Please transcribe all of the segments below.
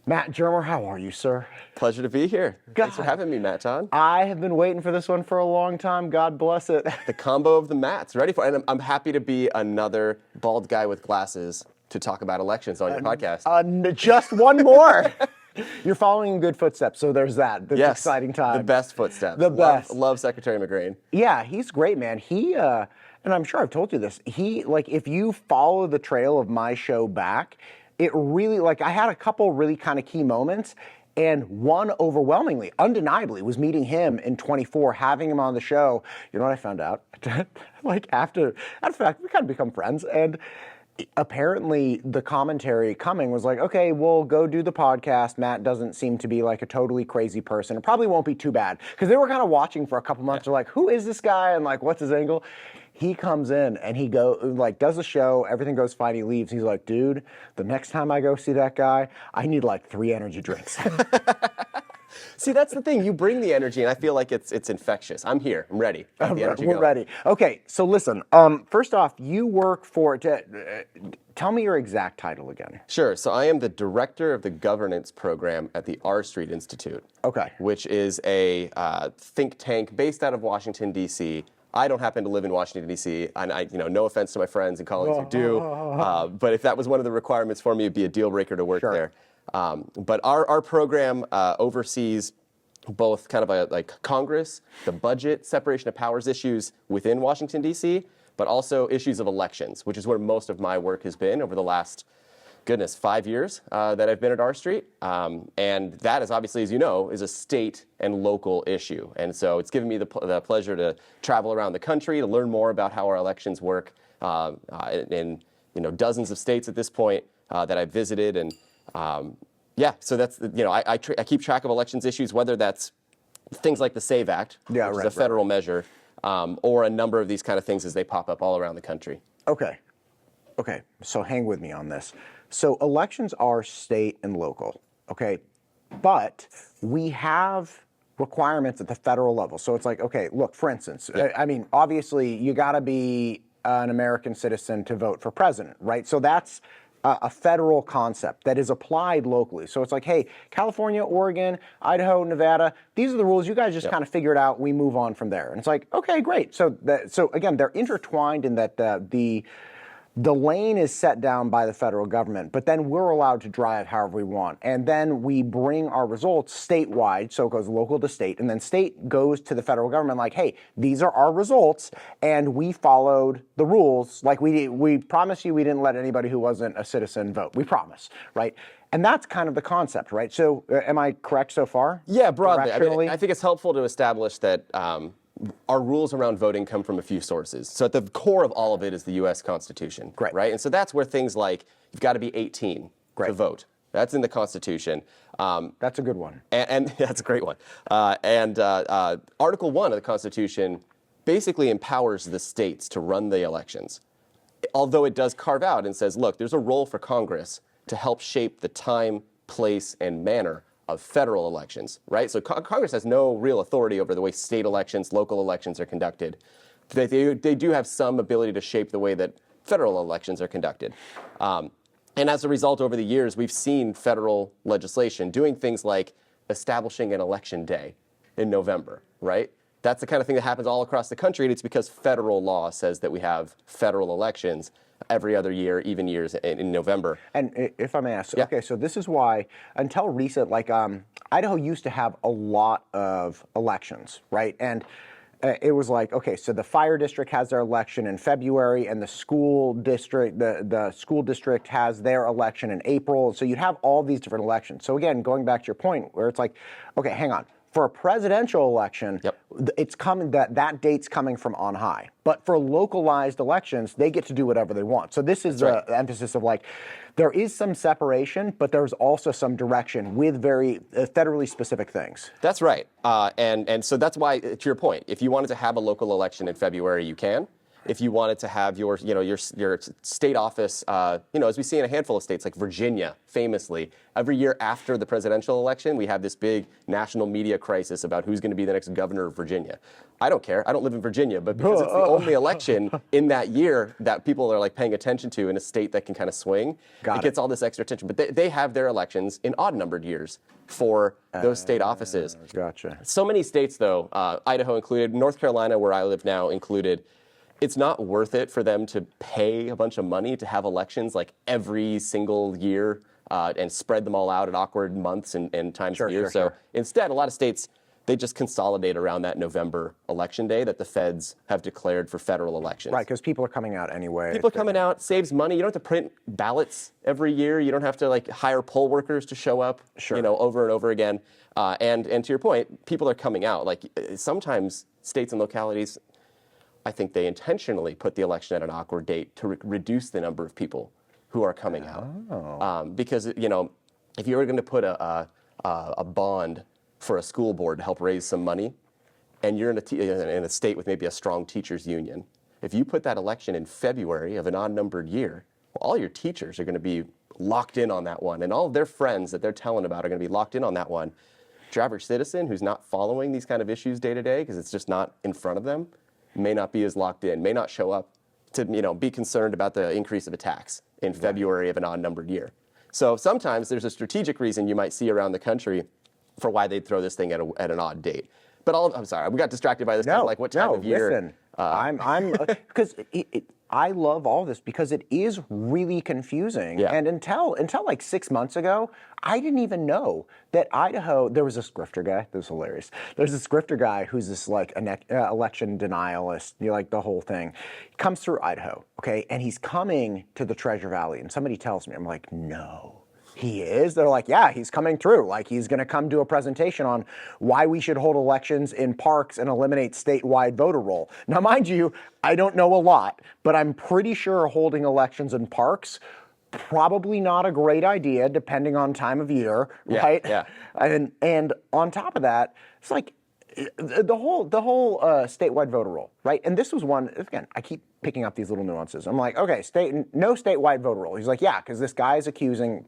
Matt Germer, how are you, sir? Pleasure to be here. Thanks for having me, Matt Todd. I have been waiting for this one for a long time. God bless it. The combo of the Matts, ready for it. And I'm happy to be another bald guy with glasses to talk about elections on your podcast. Just one more. You're following in good footsteps, so there's that. That's Yes, exciting time. the best footsteps. The best. Love Secretary McGrain. Yeah, he's great, man. And I'm sure I've told you this, if you follow the trail of my show back, it really, I had a couple really kind of key moments, and one overwhelmingly, undeniably, was meeting him in 24, having him on the show. You know what I found out? After the fact, we kind of become friends, and apparently the commentary coming was like, okay, we'll go do the podcast. Matt doesn't seem to be like a totally crazy person. It probably won't be too bad, because they were kind of watching for a couple months. They're like, who is this guy, and what's his angle? He comes in and he does the show, everything goes fine, he leaves. He's like, dude, the next time I go see that guy, I need 3 energy drinks. See, that's the thing. You bring the energy, and I feel like it's infectious. I'm here. I'm ready. We're ready. Okay, so listen. First off, you work for. Tell me your exact title again. Sure. So I am the director of the governance program at the R Street Institute. Okay. Which is a think tank based out of Washington, D.C. I don't happen to live in Washington, D.C., and no offense to my friends and colleagues who do, but if that was one of the requirements for me, it'd be a deal breaker to work there. But our program oversees both kind of Congress, the budget, separation of powers issues within Washington, D.C., but also issues of elections, which is where most of my work has been over the last, 5 years that I've been at R Street. And that is obviously, as you know, is a state and local issue. And so it's given me the pleasure to travel around the country to learn more about how our elections work in dozens of states at this point that I've visited. And so that's, I keep track of elections issues, whether that's things like the SAVE Act, which is a federal measure, or a number of these kind of things as they pop up all around the country. Okay, so hang with me on this. So elections are state and local, okay? But we have requirements at the federal level. So it's okay, look, for instance, obviously you gotta be an American citizen to vote for president, right? So that's a federal concept that is applied locally. So it's hey, California, Oregon, Idaho, Nevada, these are the rules. You guys just kind of figure it out. We move on from there. And it's okay, great. So again, they're intertwined in that the lane is set down by the federal government, but then we're allowed to drive however we want. And then we bring our results statewide, so it goes local to state, and then state goes to the federal government hey, these are our results, and we followed the rules. We promise you we didn't let anybody who wasn't a citizen vote. We promise, right? And that's kind of the concept, right? So am I correct so far? Yeah, broadly. I think it's helpful to establish that our rules around voting come from a few sources. So at the core of all of it is the U.S. Constitution, right? And so that's where things like you've got to be 18 to vote. That's in the Constitution. That's a good one. And that's a great one. Article 1 of the Constitution basically empowers the states to run the elections, although it does carve out and says, look, there's a role for Congress to help shape the time, place, and manner of federal elections, right? So Congress has no real authority over the way state elections, local elections are conducted. They do have some ability to shape the way that federal elections are conducted. And as a result, over the years, we've seen federal legislation doing things like establishing an election day in November, right? That's the kind of thing that happens all across the country, and it's because federal law says that we have federal elections every other year, even years in November. And if I may ask, okay, so this is why, until recent, Idaho used to have a lot of elections, right? And it was okay, so the fire district has their election in February, and the school district, the school district has their election in April. So you'd have all these different elections. So again, going back to your point, where it's okay, hang on. For a presidential election, it's coming that date's coming from on high. But for localized elections, they get to do whatever they want. So this is the emphasis of there is some separation, but there's also some direction with very federally specific things. That's right. And so that's why, to your point, if you wanted to have a local election in February, you can. if you wanted to have your state office, as we see in a handful of states like Virginia, famously, every year after the presidential election, we have this big national media crisis about who's going to be the next governor of Virginia. I don't care. I don't live in Virginia, but because it's the only election in that year that people are like paying attention to in a state that can kind of swing, it gets all this extra attention. But they have their elections in odd-numbered years for those state offices. Gotcha. So many states, though, Idaho included, North Carolina, where I live now, included, it's not worth it for them to pay a bunch of money to have elections like every single year and spread them all out at awkward months and times of year. So instead, a lot of states, they just consolidate around that November election day that the feds have declared for federal elections. Right, because people are coming out anyway. People are coming out, saves money. You don't have to print ballots every year. You don't have to like hire poll workers to show up, over and over again. And to your point, people are coming out. Like sometimes states and localities, I think they intentionally put the election at an awkward date to reduce the number of people who are coming out. Because if you were going to put a bond for a school board to help raise some money, and you're in a state with maybe a strong teachers union, if you put that election in February of an odd-numbered year, well, all your teachers are going to be locked in on that one, and all of their friends that they're telling about are going to be locked in on that one. Your average citizen who's not following these kind of issues day to day because it's just not in front of them may not be as locked in, may not show up to be concerned about the increase of a tax in February of an odd-numbered year. So sometimes there's a strategic reason you might see around the country for why they'd throw this thing at an odd date. But I'm sorry, we got distracted by this. What time of year? Listen, I'm because I love all this because it is really confusing. Yeah. And until like 6 months ago, I didn't even know that Idaho. There was this grifter guy. This was hilarious. There's this grifter guy who's this like election denialist. Like the whole thing. He comes through Idaho, okay, and he's coming to the Treasure Valley, and somebody tells me, I'm like, no. He is? They're like, yeah, he's coming through. Like, he's going to come do a presentation on why we should hold elections in parks and eliminate statewide voter roll. Now, mind you, I don't know a lot, but I'm pretty sure holding elections in parks, probably not a great idea, depending on time of year, right? Yeah. And on top of that, it's like the whole statewide voter roll, right? And this was one, again, I keep picking up these little nuances. I'm like, okay, no statewide voter roll. He's like, yeah, because this guy is accusing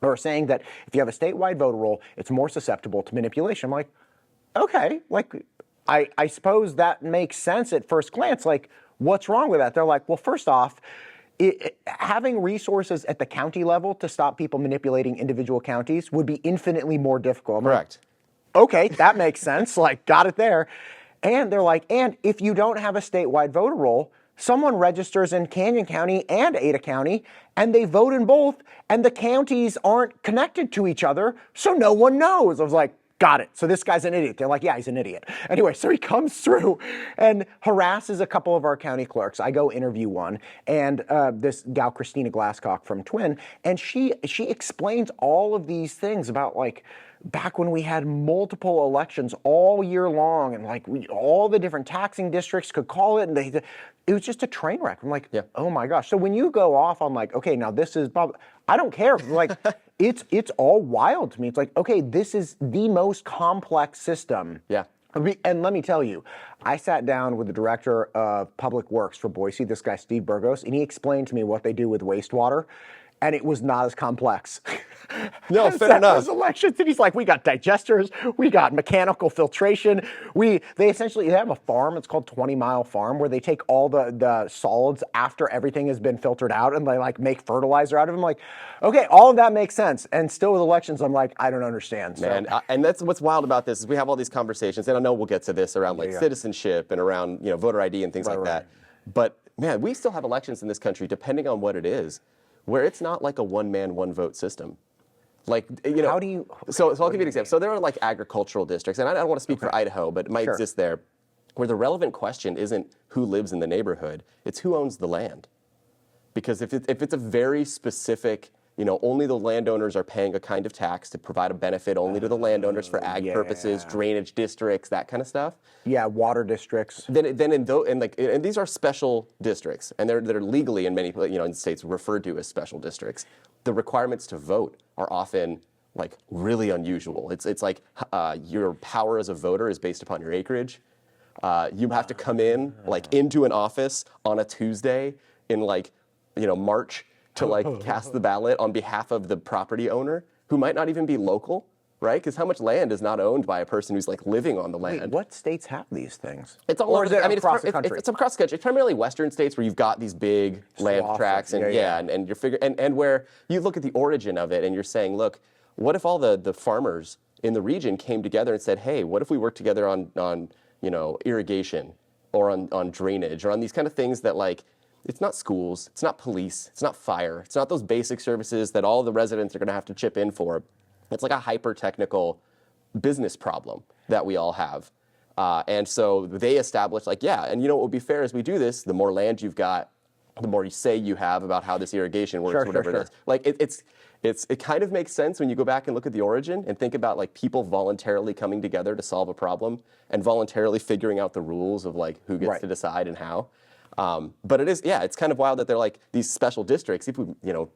or saying that if you have a statewide voter roll, it's more susceptible to manipulation. I'm like, okay, like I suppose that makes sense at first glance. Like, what's wrong with that? They're like, well, first off, having resources at the county level to stop people manipulating individual counties would be infinitely more difficult. Correct. Like, okay, that makes sense. Like, got it there. And they're like, and if you don't have a statewide voter roll, someone registers in Canyon County and Ada County, and they vote in both, and the counties aren't connected to each other, so no one knows. I was like, got it. So this guy's an idiot. They're like, yeah, he's an idiot. Anyway, so he comes through and harasses a couple of our county clerks. I go interview one, and this gal, Christina Glasscock from Twin, and she explains all of these things about, like, back when we had multiple elections all year long, and like all the different taxing districts could call it, and it was just a train wreck. I'm like, oh my gosh. So when you go off on like, okay, now this is, I don't care. Like, it's all wild to me. It's like, okay, this is the most complex system. Yeah. And let me tell you, I sat down with the director of public works for Boise, this guy, Steve Burgos, and he explained to me what they do with wastewater. And it was not as complex. No, fair enough. Those elections, and he's like, we got digesters, we got mechanical filtration. They have a farm. It's called 20 Mile Farm, where they take all the solids after everything has been filtered out, and they like make fertilizer out of them. Like, okay, all of that makes sense. And still with elections, I'm like, I don't understand. Man, and that's what's wild about this is we have all these conversations, and I know we'll get to this around like citizenship and around voter ID and things like that. But man, we still have elections in this country, depending on what it is, where it's not like a one-man, one-vote system. Like, how do you... So I'll give you an example. So there are like agricultural districts, and I don't want to speak for Idaho, but it might exist there, where the relevant question isn't who lives in the neighborhood, it's who owns the land. Because if it's a very specific, only the landowners are paying a kind of tax to provide a benefit only to the landowners for ag purposes, drainage districts, that kind of stuff. Yeah, water districts. And these are special districts, and they're legally in many in states referred to as special districts. The requirements to vote are often like really unusual. It's like your power as a voter is based upon your acreage. You have to come in like into an office on a Tuesday in like, March to like cast the ballot on behalf of the property owner who might not even be local, right? Because how much land is not owned by a person who's like living on the land? Wait, what states have these things? It's all or over. is it across the It's country? it's across the country. It's primarily Western states where you've got these big land Swaths, tracts, and and you're figuring, and where you look at the origin of it, and you're saying, look, what if all the farmers in the region came together and said, hey, what if we work together on irrigation or on drainage or on these kind of things that like. It's not schools, it's not police, it's not fire, it's not those basic services that all the residents are going to have to chip in for. It's like a hyper-technical business problem that we all have. And so they established like, and what would be fair is we do this, the more land you've got, the more you say you have about how this irrigation works, whatever it is. Like it kind of makes sense when you go back and look at the origin and think about like people voluntarily coming together to solve a problem and voluntarily figuring out the rules of like who gets to decide and how. But it is, it's kind of wild that they're like these special districts. If we,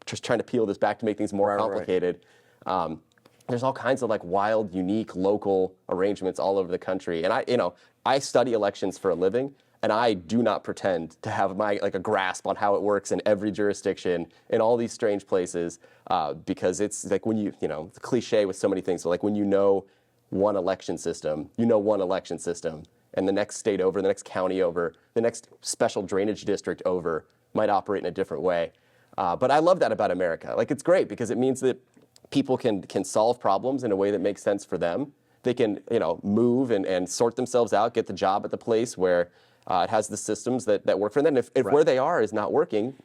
just trying to peel this back to make things more complicated. There's all kinds of like wild, unique, local arrangements all over the country. And I study elections for a living, and I do not pretend to have a grasp on how it works in every jurisdiction in all these strange places, because it's like when the cliche with so many things. So like when you know one election system, and the next state over, the next county over, the next special drainage district over might operate in a different way. But I love that about America. Like, it's great because it means that people can solve problems in a way that makes sense for them. They can, move and sort themselves out, get the job at the place where it has the systems that work for them. And if where they are is not working,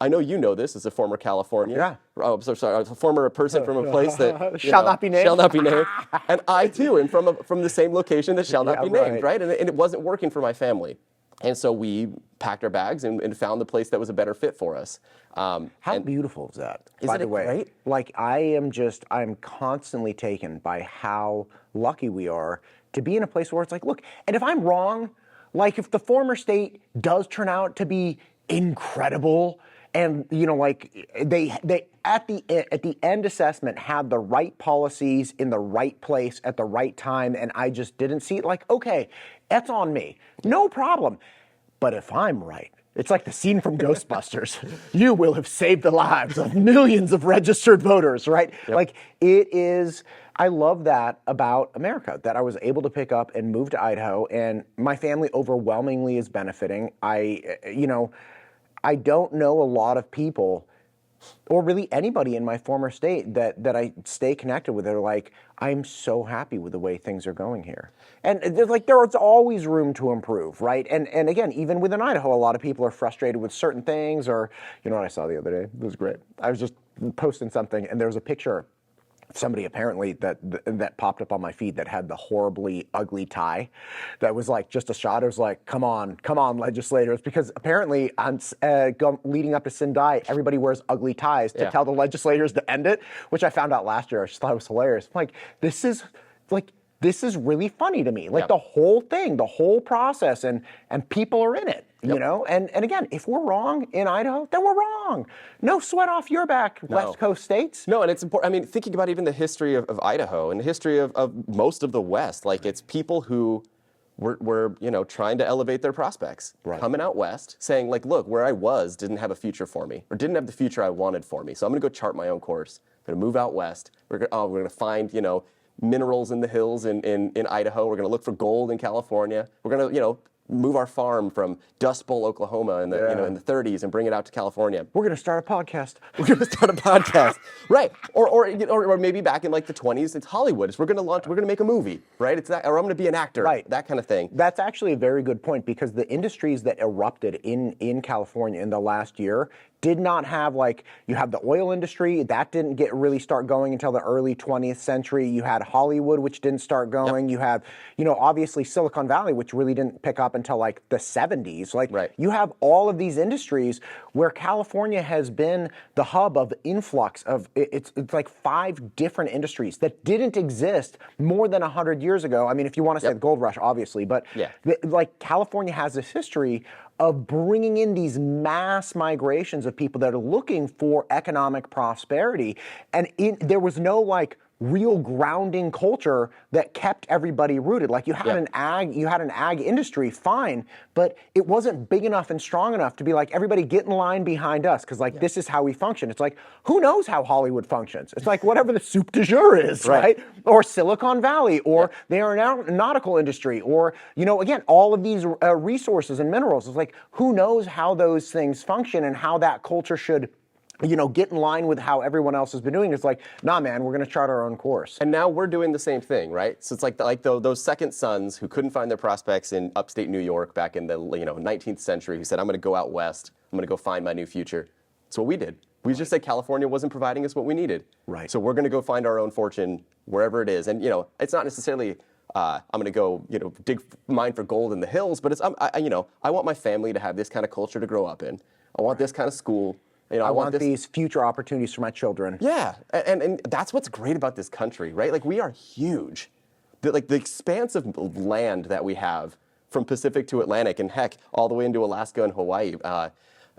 I know you know this as a former California. Yeah. Oh, I'm so sorry. A former person from a place that Shall not be named. Shall not be named. And I too am from the same location that shall not be named, right? And it wasn't working for my family. And so we packed our bags and found the place that was a better fit for us. How beautiful is that? Isn't by the it way, great? Like I'm constantly taken by how lucky we are to be in a place where it's like, look, and if I'm wrong, like if the former state does turn out to be incredible, and like they at the end assessment had the right policies in the right place at the right time, and I just didn't see it. Like, okay, that's on me, no problem. But if I'm right, it's like the scene from Ghostbusters. You will have saved the lives of millions of registered voters, right? Yep. Like it is. I love that about America, that I was able to pick up and move to Idaho, and my family overwhelmingly is benefiting. I don't know a lot of people, or really anybody in my former state that I stay connected with. They're like, I'm so happy with the way things are going here. And there's always room to improve, right? And again, even within Idaho, a lot of people are frustrated with certain things. Or, what I saw the other day? It was great. I was just posting something, and there was a picture somebody apparently that popped up on my feed that had the horribly ugly tie that was like just a shot. It was like, come on, legislators, because apparently on leading up to Sindai, everybody wears ugly ties to tell the legislators to end it, which I found out last year. I just thought it was hilarious. I'm like, this is really funny to me. Like the whole thing, the whole process, and people are in it. And again, if we're wrong in Idaho, then we're wrong. No sweat off your back, West Coast states. No, and it's important. I mean, thinking about even the history of Idaho and the history of most of the West, like it's people who were trying to elevate their prospects, coming out west, saying like, look, where I was didn't have a future for me, or didn't have the future I wanted for me. So I'm going to go chart my own course. I'm going to move out west. We're going to find minerals in the hills in Idaho. We're going to look for gold in California. We're going to move our farm from Dust Bowl, Oklahoma in the in the 30s and bring it out to California. We're going to start a podcast. We're going to start a podcast, right? Or maybe back in like the 20s, it's Hollywood. We're going to make a movie, right? It's that, or I'm going to be an actor, right? That kind of thing. That's actually a very good point, because the industries that erupted in California in the last year did not have, like, you have the oil industry that didn't really start going until the early 20th century. You had Hollywood, which didn't start going. You have, obviously Silicon Valley, which really didn't pick up until like the 70s. Like, you have all of these industries where California has been the hub of influx of, it's like 5 different industries that didn't exist more than 100 years ago. I mean, if you want to say the gold rush, obviously, but like California has this history of bringing in these mass migrations of people that are looking for economic prosperity. And there was no like real grounding culture that kept everybody rooted. Like you had an ag industry, fine, but it wasn't big enough and strong enough to be like, everybody get in line behind us, because like this is how we function. It's like, who knows how Hollywood functions? It's like whatever the soup du jour is, right? Or Silicon Valley, or the aeronautical industry, or, you know, again, all of these resources and minerals. It's like, who knows how those things function and how that culture should, you know, get in line with how everyone else has been doing. It's like, nah, man, we're going to chart our own course. And now we're doing the same thing, right? So it's like those second sons who couldn't find their prospects in upstate New York back in the 19th century, who said, I'm going to go out west, I'm going to go find my new future. That's what we did. We just said California wasn't providing us what we needed. Right. So we're going to go find our own fortune wherever it is. And, you know, it's not necessarily I'm going to go, you know, mine for gold in the hills, but it's, I want my family to have this kind of culture to grow up in. I want this kind of school. You know, I want these future opportunities for my children. Yeah, and that's what's great about this country, right? Like, we are huge. The expanse of land that we have, from Pacific to Atlantic, and heck, all the way into Alaska and Hawaii,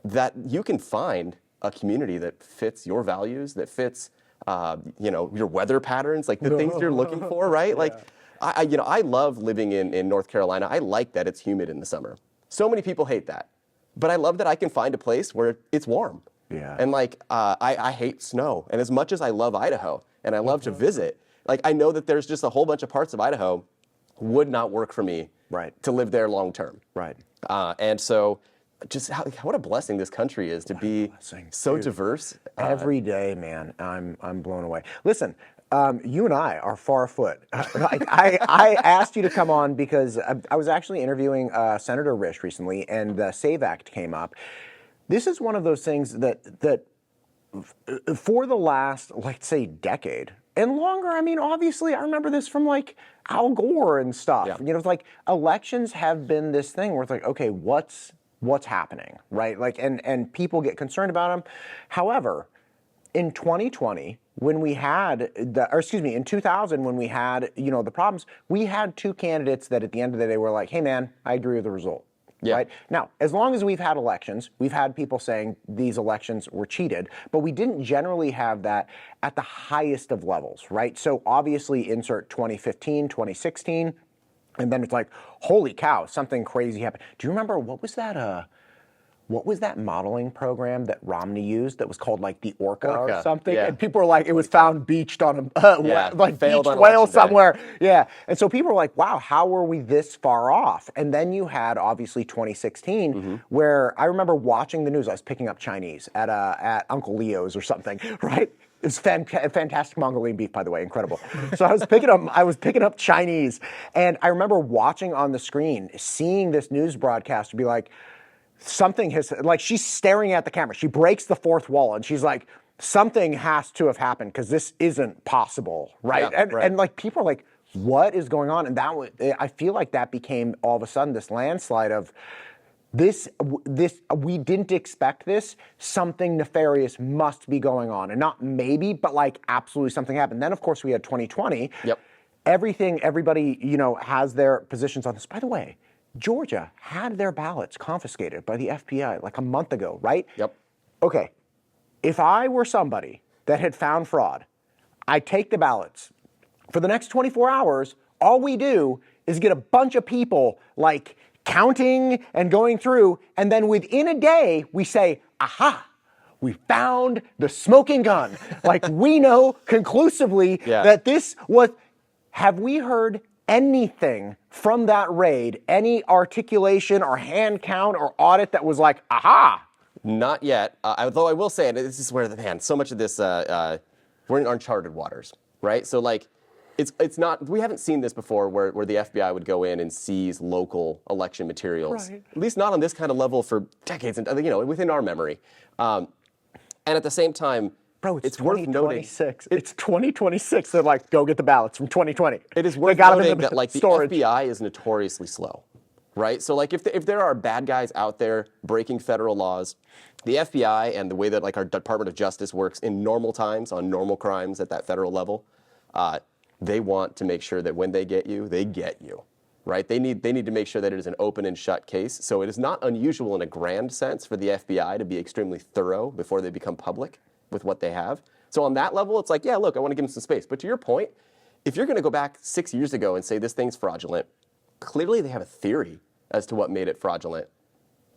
that you can find a community that fits your values, that fits, your weather patterns, like the things you're looking for, right? Like, I love living in North Carolina. I like that it's humid in the summer. So many people hate that, but I love that I can find a place where it's warm. Yeah. And like, I hate snow. And as much as I love Idaho and I love to visit, like, I know that there's just a whole bunch of parts of Idaho would not work for me to live there long term. Right. And so just what a blessing this country is to be so diverse. Every day, man, I'm blown away. Listen, you and I are far afoot. I asked you to come on because I was actually interviewing Senator Risch recently, and the SAVE Act came up. This is one of those things that for the last, let's say, decade and longer, I mean, obviously, I remember this from like Al Gore and stuff. Yeah. You know, it's like elections have been this thing where it's like, okay, what's happening, right? Like, and people get concerned about them. However, in 2020, when we had in 2000, when we had, the problems, we had two candidates that at the end of the day were like, hey man, I agree with the result. Yeah. Right? Now, as long as we've had elections, we've had people saying these elections were cheated, but we didn't generally have that at the highest of levels, right? So obviously insert 2015, 2016, and then it's like, holy cow, something crazy happened. Do you remember, what was that modeling program that Romney used that was called like the Orca or something? Yeah. And people were like, it was found beached on a like failed beached on whale election day. somewhere. Yeah. And so people were like, wow, how were we this far off? And then you had obviously 2016 where I remember watching the news. I was picking up Chinese at Uncle Leo's or something, right? It's fantastic Mongolian beef, by the way, incredible. So I was picking up Chinese, and I remember watching on the screen, seeing this news broadcast, to be like, something has, like, she's staring at the camera. She breaks the fourth wall, and she's like, something has to have happened because this isn't possible, right? Yeah, and like people are like, what is going on? And I feel like that became all of a sudden this landslide of this, we didn't expect this. Something nefarious must be going on, and not maybe, but like absolutely something happened. Then of course we had 2020. Yep. Everybody, has their positions on this. By the way, Georgia had their ballots confiscated by the FBI like a month ago, right? Yep. Okay, if I were somebody that had found fraud, I'd take the ballots. For the next 24 hours, all we do is get a bunch of people like counting and going through, and then within a day, we say, aha, we found the smoking gun. Like, we know conclusively that this was, have we heard anything from that raid, any articulation or hand count or audit that was like, aha? Not yet. Although I will say, and this is where so much of this, we're in uncharted waters, right? So like, it's not, we haven't seen this before where the FBI would go in and seize local election materials. Right. At least not on this kind of level for decades, and within our memory. And at the same time, Bro, it's worth noting. 2026. It's 2026. They're like, go get the ballots from 2020. It is worth noting that like storage. The FBI is notoriously slow, right? So like if there are bad guys out there breaking federal laws, the FBI and the way that like our Department of Justice works in normal times on normal crimes at that federal level, they want to make sure that when they get you, right? They need to make sure that it is an open and shut case. So it is not unusual in a grand sense for the FBI to be extremely thorough before they become public with what they have. So on that level, it's like, yeah, look, I want to give them some space. But to your point, if you're going to go back 6 years ago and say this thing's fraudulent, clearly they have a theory as to what made it fraudulent.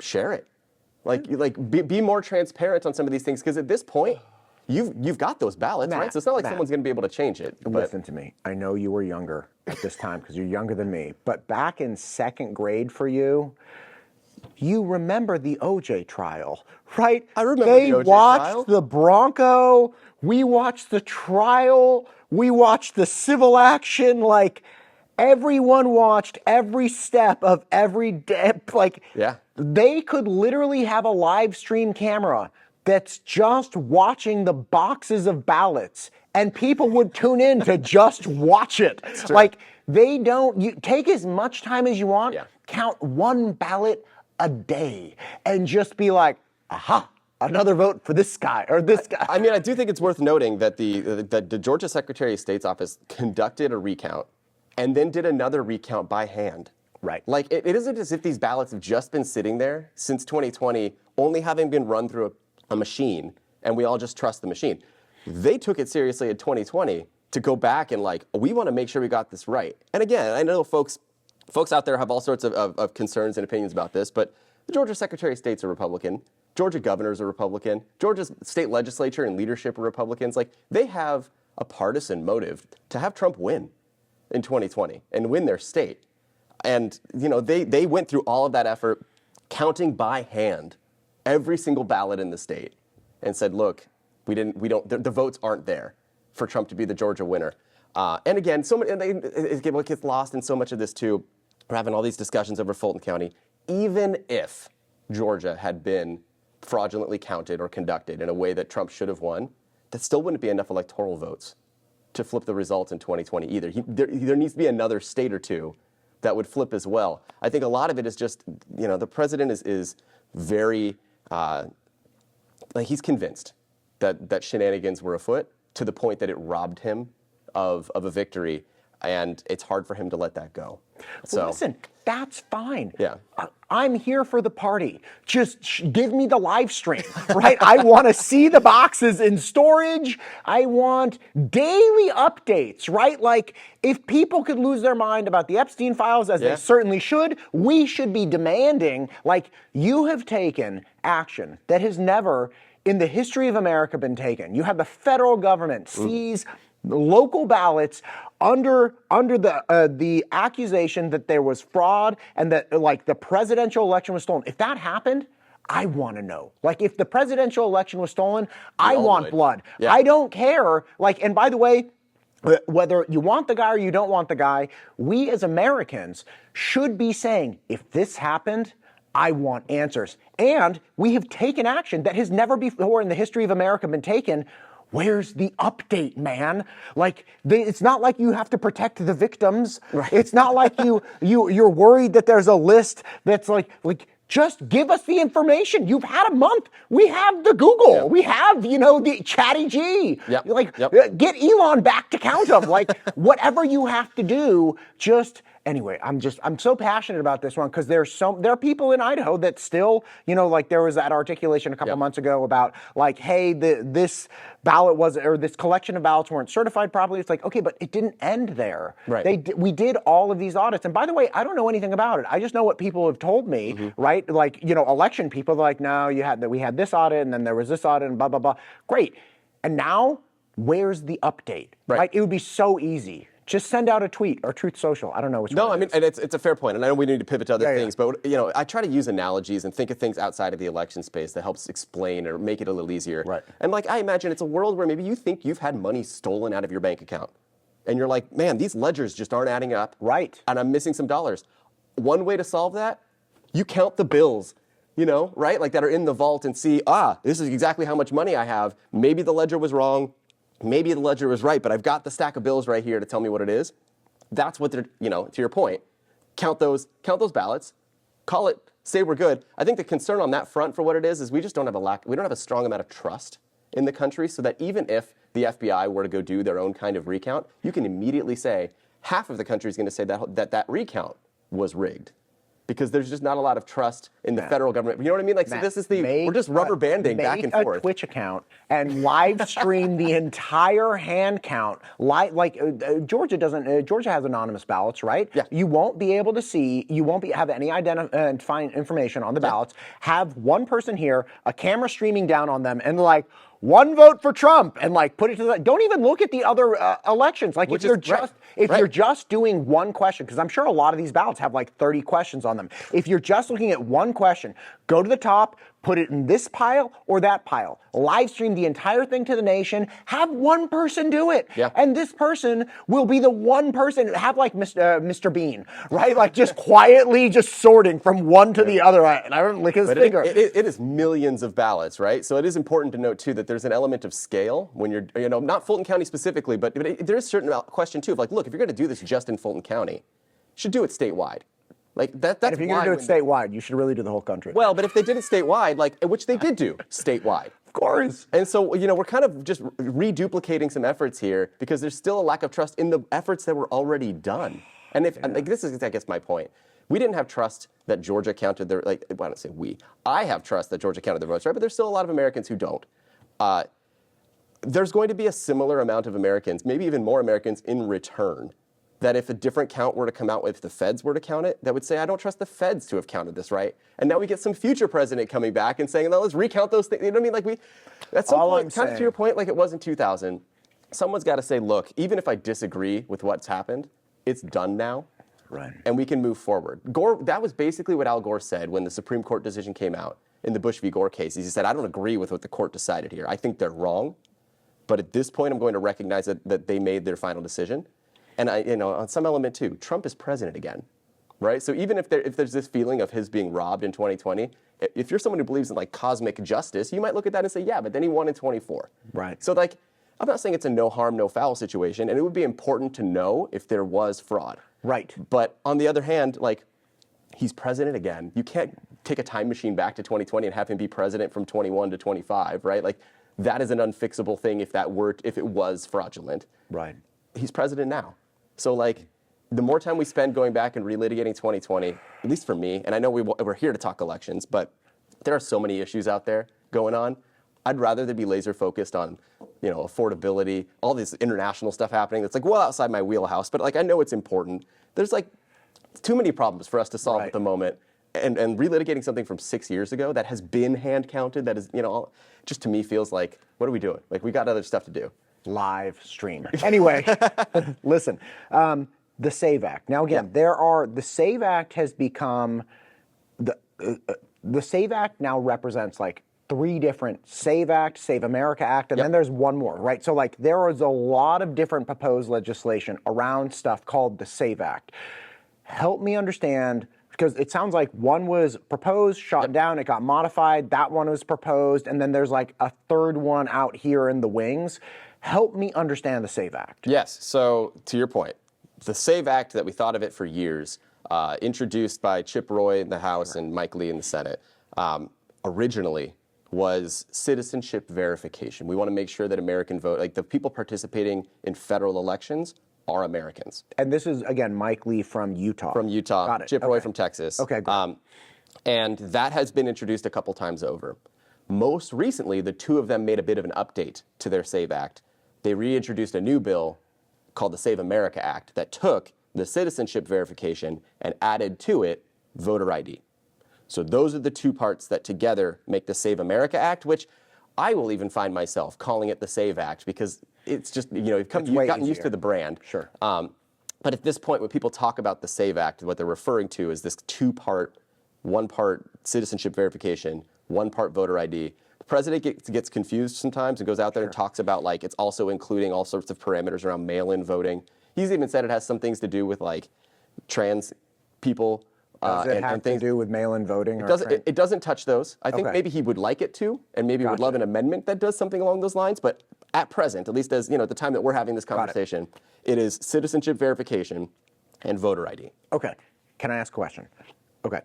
Share it. Be more transparent on some of these things, because at this point, you've got those ballots, right? So it's not like someone's going to be able to change it. Listen to me. I know you were younger at this time because you're younger than me. But back in second grade for you, you remember the OJ trial, right? I remember the OJ trial. They watched the Bronco. We watched the trial. We watched the civil action. Like, everyone watched every step of every day. Like, they could literally have a live stream camera that's just watching the boxes of ballots, and people would tune in to just watch it. Like, they don't, you take as much time as you want, count one ballot a day, and just be like, aha, another vote for this guy or this guy. I mean, I do think it's worth noting that the Georgia Secretary of State's office conducted a recount and then did another recount by hand. Right. Like, it isn't as if these ballots have just been sitting there since 2020, only having been run through a machine, and we all just trust the machine. They took it seriously in 2020 to go back and we want to make sure we got this right. And again, I know folks out there have all sorts of concerns and opinions about this, but the Georgia Secretary of State's a Republican. Georgia governor's a Republican. Georgia's state legislature and leadership are Republicans. Like, they have a partisan motive to have Trump win in 2020 and win their state. And, they went through all of that effort, counting by hand every single ballot in the state, and said, look, the votes aren't there for Trump to be the Georgia winner. And again, it gets lost in so much of this too. We're having all these discussions over Fulton County. Even if Georgia had been fraudulently counted or conducted in a way that Trump should have won, that still wouldn't be enough electoral votes to flip the results in 2020 either. There needs to be another state or two that would flip as well. I think a lot of it is just, the president is very, he's convinced that shenanigans were afoot to the point that it robbed him of a victory, and it's hard for him to let that go. So listen, that's fine. Yeah. I'm here for the party. Just give me the live stream, right? I want to see the boxes in storage. I want daily updates, right? Like, if people could lose their mind about the Epstein files, as they certainly should, we should be demanding, you have taken action that has never in the history of America been taken. You have the federal government seize local ballots under the accusation that there was fraud and that the presidential election was stolen. If that happened, I want to know. If the presidential election was stolen, I want blood. I don't care. And by the way, whether you want the guy or you don't want the guy, we as Americans should be saying, if this happened, I want answers. And we have taken action that has never before in the history of America been taken. Where's the update, man? It's not like you have to protect the victims. Right. It's not like you're worried that there's a list that's just give us the information. You've had a month. We have the Google. Yeah. We have, the Chatty G. Yep. Get Elon back to count them. Whatever you have to do, just anyway, I'm so passionate about this one because there are people in Idaho that still, there was that articulation a couple months ago about hey, this ballot or this collection of ballots weren't certified properly. It's okay, but it didn't end there. Right. We did all of these audits. And by the way, I don't know anything about it. I just know what people have told me, right? Election people, they're no, we had this audit and then there was this audit and blah, blah, blah. Great. And now, where's the update? Right? It would be so easy. Just send out a tweet or Truth Social. I don't know which one. No, I mean, and it's a fair point, and I know we need to pivot to other things, but I try to use analogies and think of things outside of the election space that helps explain or make it a little easier. Right. And I imagine it's a world where maybe you think you've had money stolen out of your bank account, and you're like, man, these ledgers just aren't adding up. Right. And I'm missing some dollars. One way to solve that, you count the bills. Right? That are in the vault and see, this is exactly how much money I have. Maybe the ledger was wrong. Maybe the ledger was right, but I've got the stack of bills right here to tell me what it is. That's what they're, to your point, count those ballots, call it, say we're good. I think the concern on that front for what it is we just don't have we don't have a strong amount of trust in the country so that even if the FBI were to go do their own kind of recount, you can immediately say half of the country is going to say that recount was rigged. because there's just not a lot of trust in the federal government. You know what I mean? Like, so this is we're just rubber banding back and forth. Make a Twitch account and live stream the entire hand count. Georgia has anonymous ballots, right? Yeah. You won't be able to see, have any identifying information on the ballots. Have one person here, a camera streaming down on them, and like, one vote for Trump, and like put it to the. Don't even look at the other elections. Like, if you're just doing one question, because I'm sure a lot of these ballots have like 30 questions on them. If you're just looking at one question, go to the top, put it in this pile or that pile. Live stream the entire thing to the nation. Have one person do it, and this person will be the one person. Have like Mr. Bean, right? Like, just quietly just sorting from one to the other. And I don't lick his finger. It is millions of ballots, right? So it is important to note too that there's an element of scale when you're, not Fulton County specifically, but there is a certain question too of like, look, if you're going to do this just in Fulton County, you should do it statewide. Like that's and if you're going to do it statewide, you should really do the whole country. Well, but if they did it statewide, which they did do statewide. Of course. And so, we're kind of just reduplicating some efforts here because there's still a lack of trust in the efforts that were already done. And this is, I guess, my point. We didn't have trust that Georgia counted their, I don't say we. I have trust that Georgia counted their votes, right? But there's still a lot of Americans who don't. There's going to be a similar amount of Americans, maybe even more Americans in return, that if a different count were to come out, if the feds were to count it, that would say, I don't trust the feds to have counted this, right? And now we get some future president coming back and saying, no, let's recount those things. You know what I mean? That's some point, kind of to your point, like it was in 2000, someone's got to say, look, even if I disagree with what's happened, it's done now. Right. And we can move forward. Gore, that was basically what Al Gore said when the Supreme Court decision came out in the Bush v. Gore case. He said, I don't agree with what the court decided here. I think they're wrong. But at this point, I'm going to recognize that they made their final decision. And on some element too, Trump is president again, right? So even if there's this feeling of his being robbed in 2020, if you're someone who believes in like cosmic justice, you might look at that and say, yeah, but then he won in 24. Right. So I'm not saying it's a no harm, no foul situation, and it would be important to know if there was fraud. Right. But on the other hand, he's president again. You can't take a time machine back to 2020 and have him be president from 21 to 25, right? That is an unfixable thing if it was fraudulent. Right. He's president now. So the more time we spend going back and relitigating 2020, at least for me, and I know we're here to talk elections, but there are so many issues out there going on. I'd rather they be laser focused on, affordability, all this international stuff happening that's well outside my wheelhouse, but I know it's important. There's too many problems for us to solve at the moment. And relitigating something from 6 years ago that has been hand counted, that is, just to me feels like, what are we doing? We got other stuff to do. Live stream. Anyway, listen, the SAVE Act. Now again, the SAVE Act has become, the SAVE Act now represents three different SAVE Act, Save America Act, and then there's one more, right? So there is a lot of different proposed legislation around stuff called the SAVE Act. Help me understand, because it sounds like one was proposed, shot down, it got modified, that one was proposed, and then there's a third one out here in the wings. Help me understand the SAVE Act. Yes, so to your point, the SAVE Act that we thought of it for years, introduced by Chip Roy in the House and Mike Lee in the Senate, originally was citizenship verification. We want to make sure that American vote, the people participating in federal elections are Americans. And this is, again, Mike Lee from Utah. From Utah. Got it. Chip Roy from Texas. Okay, good. And that has been introduced a couple times over. Most recently, the two of them made a bit of an update to their SAVE Act. They reintroduced a new bill called the Save America Act that took the citizenship verification and added to it voter ID. So those are the two parts that together make the Save America Act, which I will even find myself calling it the SAVE Act because it's just, you've gotten used to the brand. Sure. But at this point, when people talk about the SAVE Act, what they're referring to is this two-part, one part citizenship verification, one part voter ID. The president gets confused sometimes and goes out there and talks about it's also including all sorts of parameters around mail-in voting. He's even said it has some things to do with trans people. Does it have to do with mail-in voting? It doesn't touch those. I think maybe he would like it to, and maybe would love an amendment that does something along those lines. But at present, at least as at the time that we're having this conversation, it is citizenship verification and voter ID. Okay. Can I ask a question? Okay.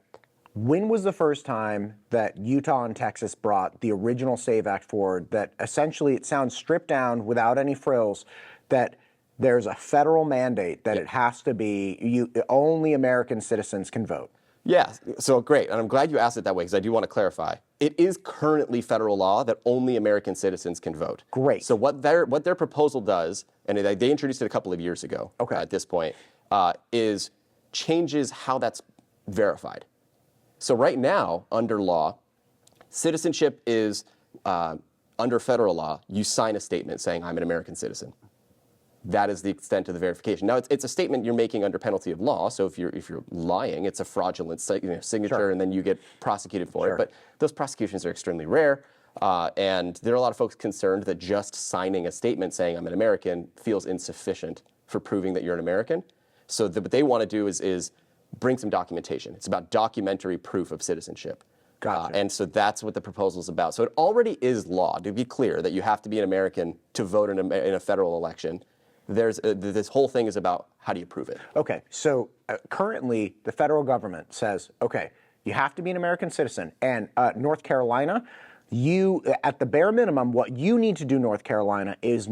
When was the first time that Utah and Texas brought the original SAVE Act forward that essentially it sounds stripped down without any frills, that there's a federal mandate that it has to be only American citizens can vote? Yeah, so great. And I'm glad you asked it that way because I do want to clarify. It is currently federal law that only American citizens can vote. Great. So what their proposal does, and they introduced it a couple of years ago at this point, is changes how that's verified. So right now, under law, citizenship is, under federal law, you sign a statement saying, I'm an American citizen. That is the extent of the verification. Now, it's a statement you're making under penalty of law. So if you're lying, it's a fraudulent signature, and then you get prosecuted for it. But those prosecutions are extremely rare, and there are a lot of folks concerned that just signing a statement saying I'm an American feels insufficient for proving that you're an American. So what they want to do is bring some documentation. It's about documentary proof of citizenship. Gotcha. And so that's what the proposal is about. So it already is law, to be clear, that you have to be an American to vote in a federal election. This whole thing is about how do you prove it. Okay, so currently the federal government says, okay, you have to be an American citizen. And North Carolina, at the bare minimum, what you need to do, North Carolina, is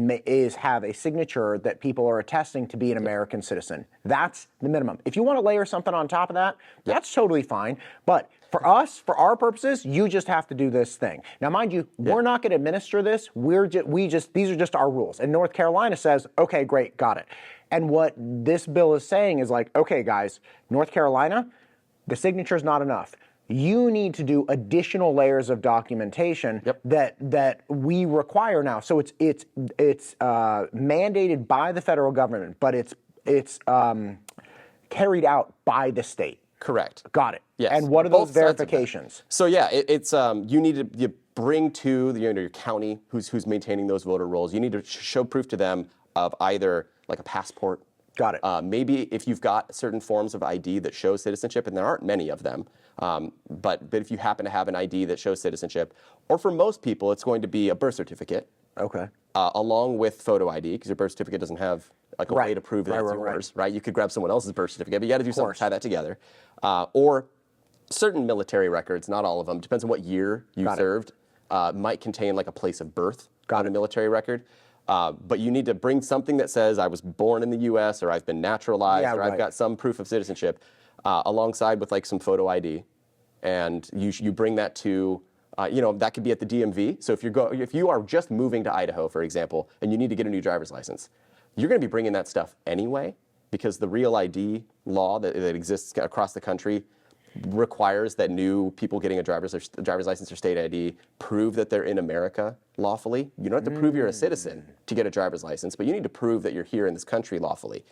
have a signature that people are attesting to be an American citizen. That's the minimum. If you want to layer something on top of that, that's totally fine. But for us, for our purposes, you just have to do this thing. Now, mind you, we're not going to administer this. These are just our rules. And North Carolina says, okay, great, got it. And what this bill is saying is like, okay, guys, North Carolina, the signature is not enough. You need to do additional layers of documentation that we require now. So it's mandated by the federal government, but it's carried out by the state. Correct. Got it. Yes. And what are those verifications? So yeah, it's you need to bring to your county who's maintaining those voter rolls. You need to show proof to them of either like a passport. Got it. Maybe if you've got certain forms of ID that show citizenship, and there aren't many of them, but if you happen to have an ID that shows citizenship, or for most people, it's going to be a birth certificate. Okay. Along with photo ID, because your birth certificate doesn't have like a way to prove that it's yours, right? You could grab someone else's birth certificate, but you got to do something to tie that together. Or certain military records, not all of them, depends on what year you served, might contain like a place of birth on a military record. But you need to bring something that says I was born in the U.S. or I've been naturalized or I've got some proof of citizenship alongside with like some photo ID. And you bring that to, that could be at the DMV. So if you are just moving to Idaho, for example, and you need to get a new driver's license, you're going to be bringing that stuff anyway because the Real ID law that exists across the country requires that new people getting a driver's license or state ID prove that they're in America lawfully. You don't have to prove you're a citizen to get a driver's license, but you need to prove that you're here in this country lawfully.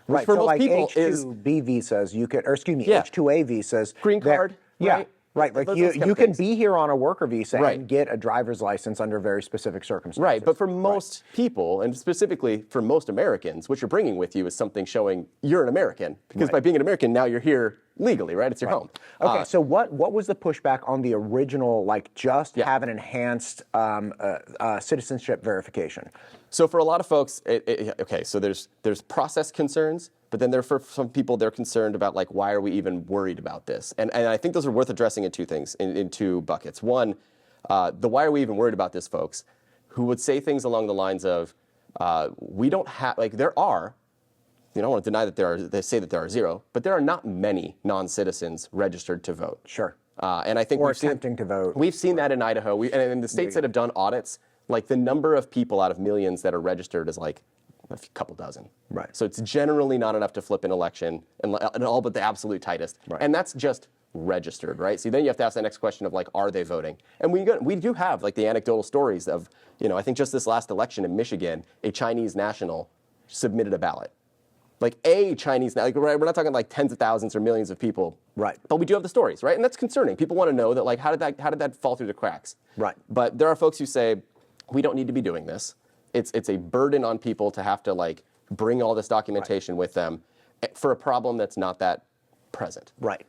Right. For so most like people H-2B visas, H-2A visas. Green card. Yeah. Right, like you can be here on a worker visa and get a driver's license under very specific circumstances. Right, but for most people, and specifically for most Americans, what you're bringing with you is something showing you're an American. Because by being an American, now you're here legally, right? It's your home. Okay, so what was the pushback on the original, like just have an enhanced citizenship verification? So for a lot of folks, so there's process concerns, but then for some people, they're concerned about like, why are we even worried about this? And I think those are worth addressing in two things, in two buckets. One, the why are we even worried about this folks, who would say things along the lines of, we don't have, like there are, I don't want to deny that they say that there are zero, but there are not many non-citizens registered to vote. Sure. And I think attempting to vote. We've seen that in Idaho. And in the states that have done audits, like the number of people out of millions that are registered is like a couple dozen. Right. So it's generally not enough to flip an election, and all but the absolute tightest. Right. And that's just registered, right? So then you have to ask the next question of like, are they voting? And we do have like the anecdotal stories of, I think just this last election in Michigan, a Chinese national submitted a ballot. Like a Chinese, like we're not talking like tens of thousands or millions of people. Right. But we do have the stories, right? And that's concerning. People want to know that like, how did that fall through the cracks? Right. But there are folks who say, we don't need to be doing this. It's a burden on people to have to like bring all this documentation with them for a problem that's not that present. Right.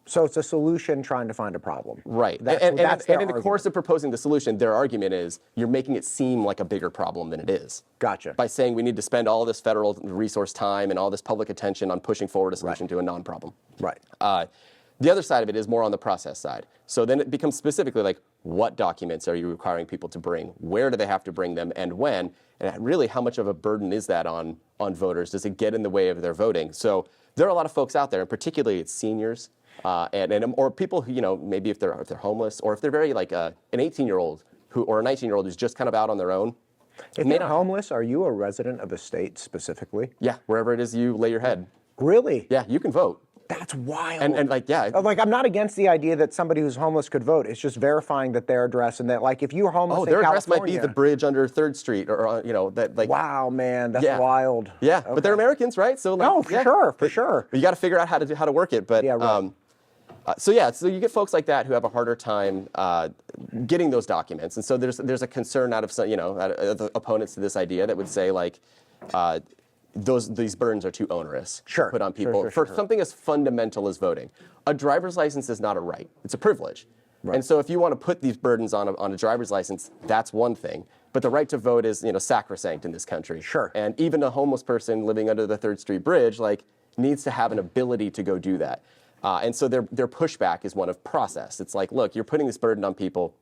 So it's a solution trying to find a problem. Right. And in the course of proposing the solution, their argument is you're making it seem like a bigger problem than it is. Gotcha. By saying we need to spend all this federal resource time and all this public attention on pushing forward a solution to a non-problem. Right. The other side of it is more on the process side. So then it becomes specifically like, what documents are you requiring people to bring? Where do they have to bring them, and when? And really, how much of a burden is that on voters? Does it get in the way of their voting? So there are a lot of folks out there, and particularly it's seniors or people who, maybe if they're homeless, or if they're very like an 18-year-old or a 19-year-old who's just kind of out on their own. If you're homeless, are you a resident of a state specifically? Yeah, wherever it is you lay your head. Really? Yeah, you can vote. That's wild. And like, yeah. Like, I'm not against the idea that somebody who's homeless could vote. It's just verifying that their address, and that, like, if you're homeless in their California, address might be the bridge under 3rd Street, or that like. Wow, man, that's wild. Yeah, Okay. but they're Americans, right? So like, no, for sure. You got to figure out how to work it. But yeah, right. So you get folks like that who have a harder time getting those documents, and so there's a concern out of some, out of the opponents to this idea that would say like. These burdens are too onerous to put on people for something as fundamental as voting. A driver's license is not a right; it's a privilege. Right. And so, if you want to put these burdens on a driver's license, that's one thing. But the right to vote is, sacrosanct in this country. Sure. And even a homeless person living under the 3rd Street Bridge, like, needs to have an ability to go do that. And so their pushback is one of process. It's like, look, you're putting this burden on people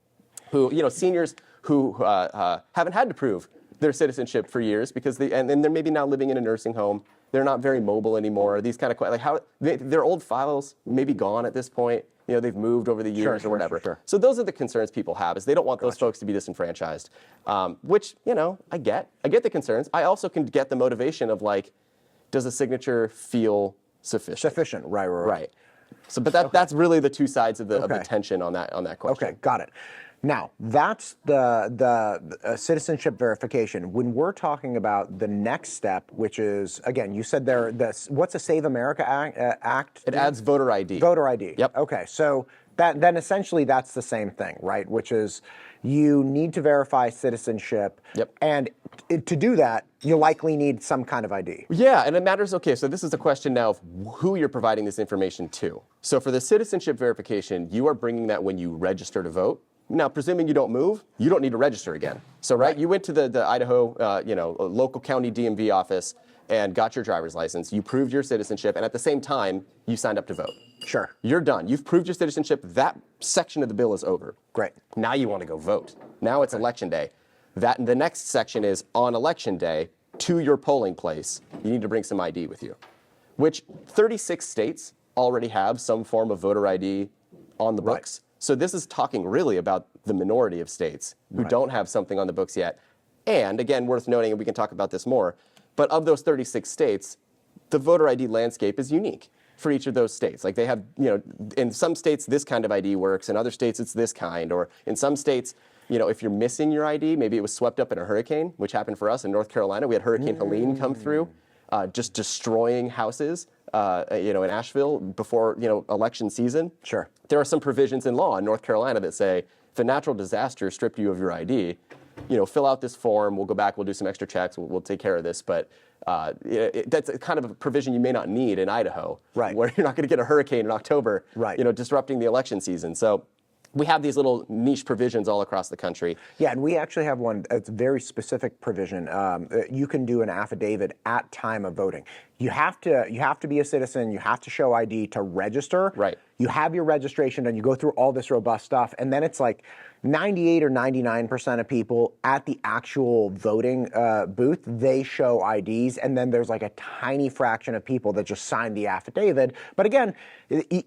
who, seniors who haven't had to prove their citizenship for years because and they're maybe now living in a nursing home. They're not very mobile anymore. These kind of like their old files may be gone at this point. They've moved over the years or whatever. Sure. So those are the concerns people have, is they don't want those folks to be disenfranchised. Which I get. I get the concerns. I also can get the motivation of like, does a signature feel sufficient? Right. So, but that's really the two sides of the tension on that question. Okay, got it. Now, that's the citizenship verification. When we're talking about the next step, which is, again, you said what's a Save America Act? It adds voter ID. Voter ID. Yep. Okay, so then essentially that's the same thing, right? Which is you need to verify citizenship. Yep. And to do that, you likely need some kind of ID. Yeah, and it matters. Okay, so this is a question now of who you're providing this information to. So for the citizenship verification, you are bringing that when you register to vote. Now, presuming you don't move, you don't need to register again. So, right, you went to the Idaho, local county DMV office and got your driver's license. You proved your citizenship, and at the same time, you signed up to vote. Sure. You're done. You've proved your citizenship. That section of the bill is over. Great. Now you want to go vote. Now it's election day. The next section is on election day to your polling place. You need to bring some ID with you, which 36 states already have some form of voter ID on the books. So this is talking really about the minority of states who don't have something on the books yet. And again, worth noting, and we can talk about this more, but of those 36 states, the voter ID landscape is unique for each of those states. Like they have, in some states this kind of ID works, in other states it's this kind, or in some states, if you're missing your ID, maybe it was swept up in a hurricane, which happened for us in North Carolina. We had Hurricane Helene come through, just destroying houses, in Asheville before, election season. Sure. There are some provisions in law in North Carolina that say if a natural disaster stripped you of your ID, fill out this form. We'll go back. We'll do some extra checks. We'll take care of this. But that's kind of a provision you may not need in Idaho, right? Where you're not going to get a hurricane in October, right? Disrupting the election season. So we have these little niche provisions all across the country. Yeah, and we actually have one. It's a very specific provision. You can do an affidavit at time of voting. You have to be a citizen. You have to show ID to register. Right. You have your registration, and you go through all this robust stuff, and then it's like 98 or 99% of people at the actual voting booth, they show IDs, and then there's like a tiny fraction of people that just sign the affidavit. But again,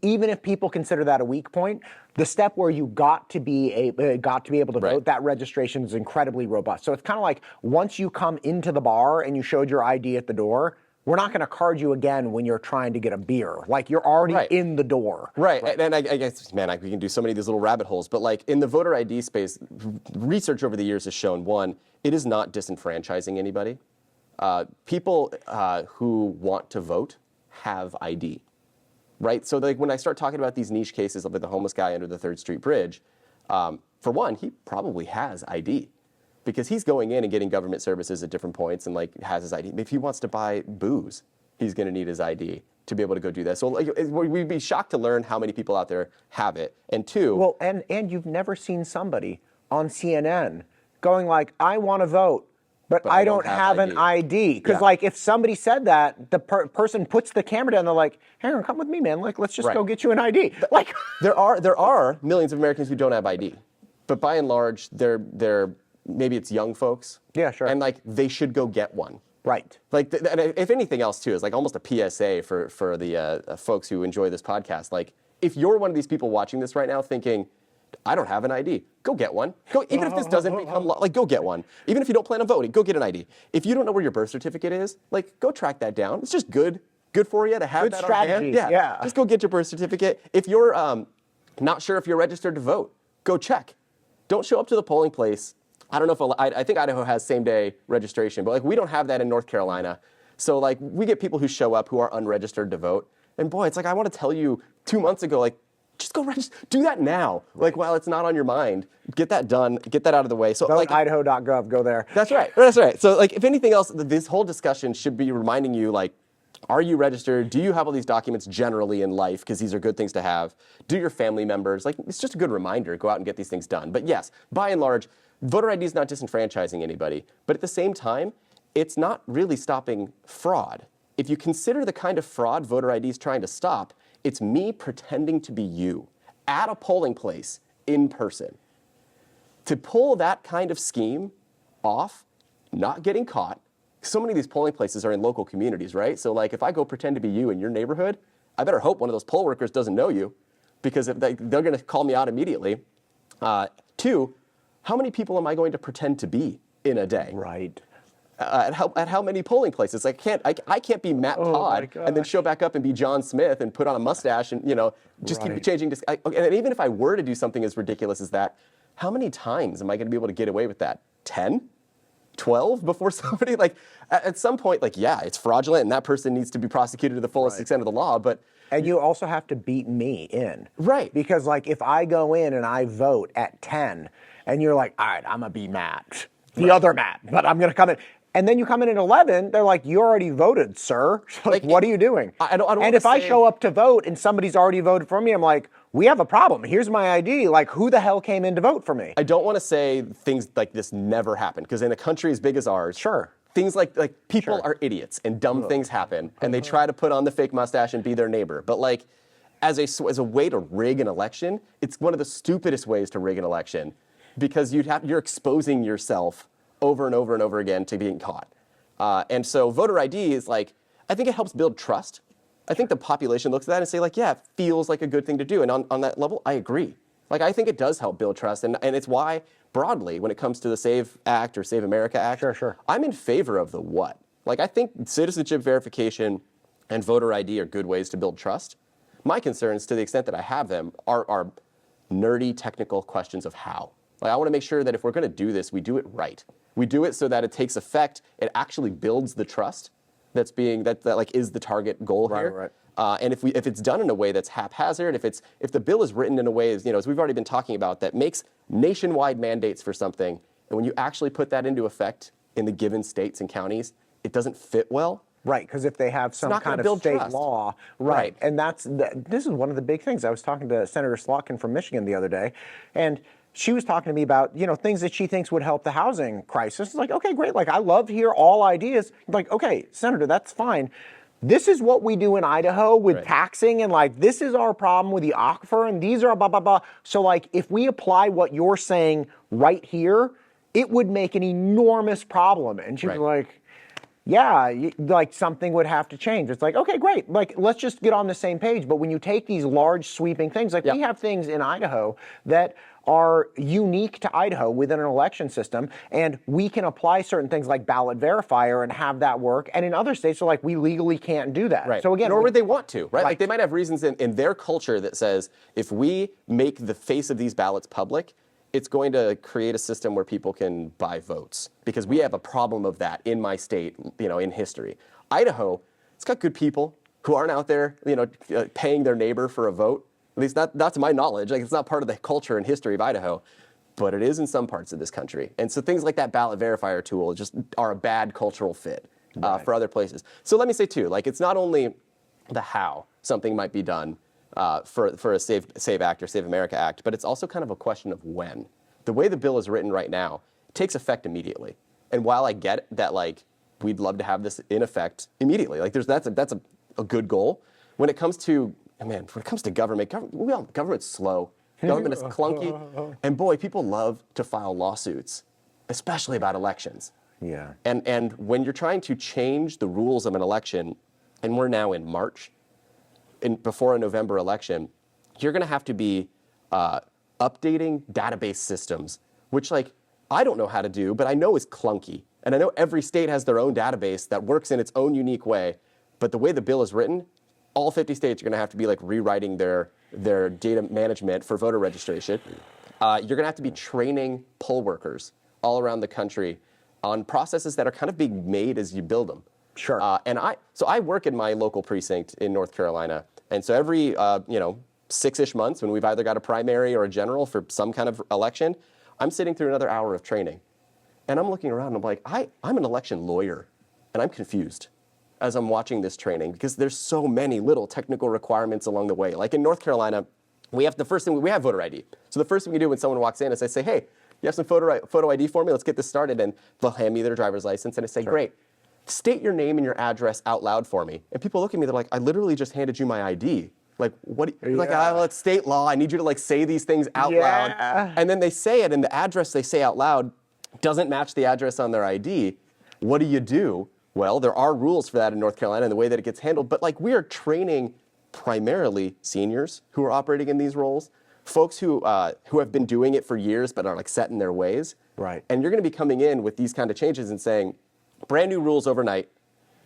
even if people consider that a weak point, the step where you got to be able to vote, that registration is incredibly robust. So it's kind of like once you come into the bar and you showed your ID at the door, we're not going to card you again when you're trying to get a beer. Like you're already in the door. Right. And I guess, man, we can do so many of these little rabbit holes. But like in the voter ID space, research over the years has shown, one, it is not disenfranchising anybody. People who want to vote have ID. Right. So like when I start talking about these niche cases of the homeless guy under the 3rd Street Bridge, for one, he probably has ID. Because he's going in and getting government services at different points and like has his ID. If he wants to buy booze, he's going to need his ID to be able to go do that. So like, we'd be shocked to learn how many people out there have it. And two, well, and you've never seen somebody on CNN going like, I want to vote, but I don't have an ID. Because like if somebody said that, the person puts the camera down, they're like, hang on, come with me, man. Like let's just go get you an ID. Like there are millions of Americans who don't have ID, but by and large, they're maybe it's young folks. Yeah, sure. And like they should go get one. Right. Like, and if anything else too, is like almost a PSA for the folks who enjoy this podcast. Like, if you're one of these people watching this right now thinking, I don't have an ID, go get one. Go, even if this doesn't become law, like go get one. Even if you don't plan on voting, go get an ID. If you don't know where your birth certificate is, like go track that down. It's just good for you to have Good that strategy, on hand. yeah. Just go get your birth certificate. If you're not sure if you're registered to vote, go check. Don't show up to the polling place. I don't know if I think Idaho has same-day registration, but like we don't have that in North Carolina. So like we get people who show up who are unregistered to vote, and boy, it's like I want to tell you 2 months ago, like just go register. Do that now. Right. Like while it's not on your mind, get that done. Get that out of the way. So like Idaho.gov, go there. That's right. That's right. So like if anything else, this whole discussion should be reminding you like, are you registered? Do you have all these documents generally in life? Because these are good things to have. Do your family members? Like it's just a good reminder. Go out and get these things done. But yes, by and large, voter ID is not disenfranchising anybody. But at the same time, it's not really stopping fraud. If you consider the kind of fraud voter ID is trying to stop, it's me pretending to be you at a polling place in person. To pull that kind of scheme off, not getting caught, so many of these polling places are in local communities, right? So like if I go pretend to be you in your neighborhood, I better hope one of those poll workers doesn't know you because if they're going to call me out immediately. 2, how many people am I going to pretend to be in a day? Right. At how many polling places? I can't be Matt Todd and then show back up and be John Smith and put on a mustache and just keep changing. And even if I were to do something as ridiculous as that, how many times am I going to be able to get away with that? 10? 12 before somebody at some point yeah, it's fraudulent and that person needs to be prosecuted to the fullest extent of the law, but and you also have to beat me in. Right. Because like if I go in and I vote at 10 and you're like, all right, I'm gonna be Matt, the other Matt, but I'm gonna come in. And then you come in at 11, they're like, you already voted, sir. Like, what are you doing? I don't and if I show up to vote and somebody's already voted for me, I'm like, we have a problem. Here's my ID. Like, who the hell came in to vote for me? I don't want to say things like this never happen, because in a country as big as ours, things like people are idiots and dumb things happen, and they try to put on the fake mustache and be their neighbor. But like, as a way to rig an election, it's one of the stupidest ways to rig an election, because you're exposing yourself over and over and over again to being caught. And so voter ID is I think it helps build trust. I think the population looks at that and say yeah, it feels like a good thing to do. And on that level, I agree. I think it does help build trust. And it's why, broadly, when it comes to the SAVE Act or Save America Act, I'm in favor of the what. I think citizenship verification and voter ID are good ways to build trust. My concerns, to the extent that I have them, are nerdy technical questions of how. I want to make sure that if we're going to do this, we do it right. We do it so that it takes effect. It actually builds the trust that is the target goal here. And if it's done in a way that's haphazard, if the bill is written in a way as we've already been talking about, that makes nationwide mandates for something, and when you actually put that into effect in the given states and counties, it doesn't fit well. Right, because if they have some kind of state law, and this is one of the big things. I was talking to Senator Slotkin from Michigan the other day, and she was talking to me about, things that she thinks would help the housing crisis. It's okay, great. I love to hear all ideas. Okay, Senator, that's fine. This is what we do in Idaho with taxing, and this is our problem with the aquifer, and these are blah, blah, blah. So if we apply what you're saying right here, it would make an enormous problem. And she was like, yeah, something would have to change. It's okay, great. Let's just get on the same page. But when you take these large sweeping things, we have things in Idaho that are unique to Idaho within an election system, and we can apply certain things like ballot verifier and have that work. And in other states, we legally can't do that. Right. So again, nor would they want to, right? They might have reasons in their culture that says if we make the face of these ballots public, it's going to create a system where people can buy votes, because we have a problem of that in my state, in history. Idaho, it's got good people who aren't out there, paying their neighbor for a vote. At least not to my knowledge. It's not part of the culture and history of Idaho, but it is in some parts of this country. And so things like that ballot verifier tool just are a bad cultural fit for other places. So let me say too, it's not only the how something might be done for a Save Act or Save America Act, but it's also kind of a question of when. The way the bill is written right now, it takes effect immediately. And while I get that we'd love to have this in effect immediately, that's a good goal. When it comes to government's slow. Government is clunky. And boy, people love to file lawsuits, especially about elections. Yeah. And when you're trying to change the rules of an election, and we're now in March, before a November election, you're going to have to be updating database systems, which like I don't know how to do, but I know is clunky. And I know every state has their own database that works in its own unique way. But the way the bill is written, all 50 states are going to have to be like rewriting their data management for voter registration. You're going to have to be training poll workers all around the country on processes that are kind of being made as you build them. Sure. So I work in my local precinct in North Carolina, and so every 6-ish months when we've either got a primary or a general for some kind of election, I'm sitting through another hour of training, and I'm looking around and I'm like, I'm an election lawyer, and I'm confused as I'm watching this training because there's so many little technical requirements along the way. Like in North Carolina, we have voter ID. So the first thing we do when someone walks in is I say, hey, you have some photo ID for me? Let's get this started. And they'll hand me their driver's license, and I say, Sure. Great. State your name and your address out loud for me. And people look at me, they're like, I literally just handed you my ID. Like, what? You're like, well, it's state law. I need you to like say these things out loud. And then they say it, and the address they say out loud doesn't match the address on their ID. What do? Well, there are rules for that in North Carolina and the way that it gets handled. But like, we are training primarily seniors who are operating in these roles, folks who have been doing it for years but are like set in their ways. Right. And you're going to be coming in with these kind of changes and saying, brand new rules overnight,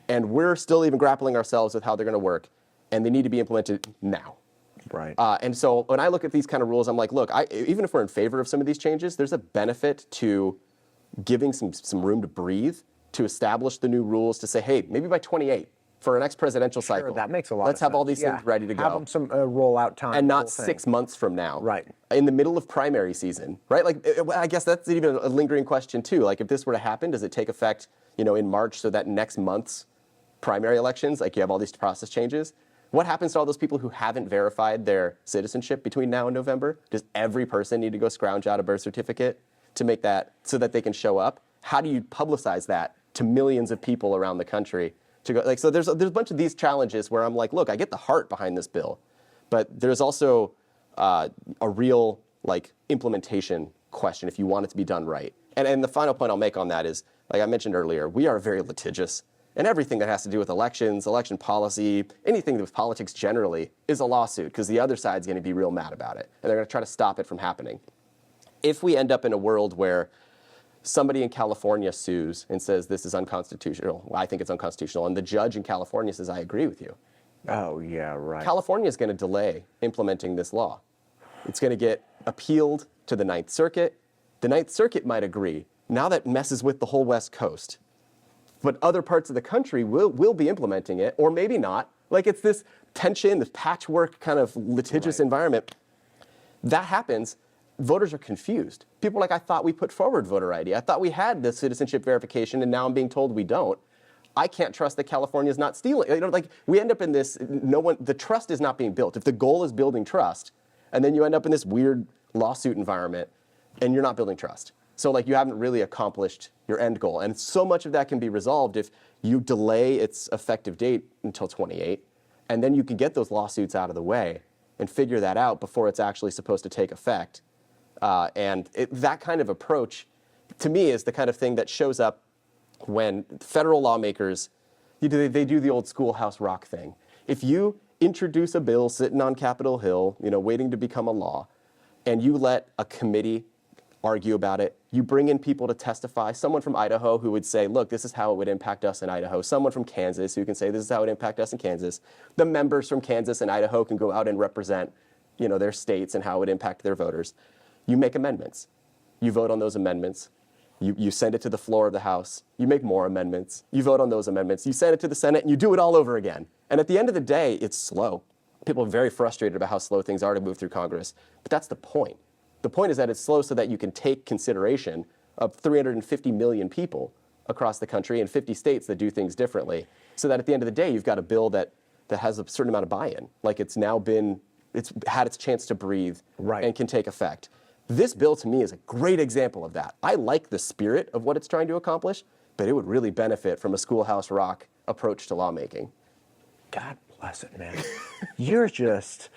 and we're still even grappling ourselves with how they're going to work, and they need to be implemented now. Right. And so when I look at these kind of rules, I'm like, look, even if we're in favor of some of these changes, there's a benefit to giving some room to breathe, to establish the new rules, to say, hey, maybe by 28, for our next presidential cycle, that makes a lot of let's have sense. all these things ready to go. Have them some rollout time. And not whole thing. 6 months from now. Right. In the middle of primary season, right? Like, I guess that's even a lingering question too. Like, if this were to happen, does it take effect, in March, so that next month's primary elections, like you have all these process changes? What happens to all those people who haven't verified their citizenship between now and November? Does every person need to go scrounge out a birth certificate to make that so that they can show up? How do you publicize that to millions of people around the country? To go, like, so there's a bunch of these challenges where I'm like, look, I get the heart behind this bill, but there's also a real like implementation question if you want it to be done right. And the final point I'll make on that is, like I mentioned earlier, we are very litigious, and everything that has to do with elections, election policy, anything with politics generally is a lawsuit because the other side's going to be real mad about it, and they're going to try to stop it from happening. If we end up in a world where somebody in California sues and says this is unconstitutional, well, I think it's unconstitutional, and the judge in California says, I agree with you. Oh, yeah, right. California is going to delay implementing this law. It's going to get appealed to the Ninth Circuit. The Ninth Circuit might agree. Now that messes with the whole West Coast. But other parts of the country will be implementing it, or maybe not. Like, it's this tension, this patchwork kind of litigious environment. That happens. Voters are confused. People are like, I thought we put forward voter ID. I thought we had the citizenship verification, and now I'm being told we don't. I can't trust that California is not stealing. Like, we end up in this, the trust is not being built. If the goal is building trust, and then you end up in this weird lawsuit environment, and you're not building trust. So like, you haven't really accomplished your end goal. And so much of that can be resolved if you delay its effective date until 28, and then you can get those lawsuits out of the way and figure that out before it's actually supposed to take effect. That kind of approach, to me, is the kind of thing that shows up when federal lawmakers, they do the old schoolhouse rock thing. If you introduce a bill sitting on Capitol Hill, waiting to become a law, and you let a committee argue about it, you bring in people to testify, someone from Idaho who would say, look, this is how it would impact us in Idaho, someone from Kansas who can say, this is how it would impact us in Kansas. The members from Kansas and Idaho can go out and represent, their states and how it would impact their voters. You make amendments. You vote on those amendments. You send it to the floor of the House. You make more amendments. You vote on those amendments. You send it to the Senate, and you do it all over again. And at the end of the day, it's slow. People are very frustrated about how slow things are to move through Congress. But that's the point. The point is that it's slow so that you can take consideration of 350 million people across the country and 50 states that do things differently, so that at the end of the day, you've got a bill that has a certain amount of buy-in. Like, it's had its chance to breathe and can take effect. This bill, to me, is a great example of that. I like the spirit of what it's trying to accomplish, but it would really benefit from a schoolhouse rock approach to lawmaking. God bless it, man. You're just,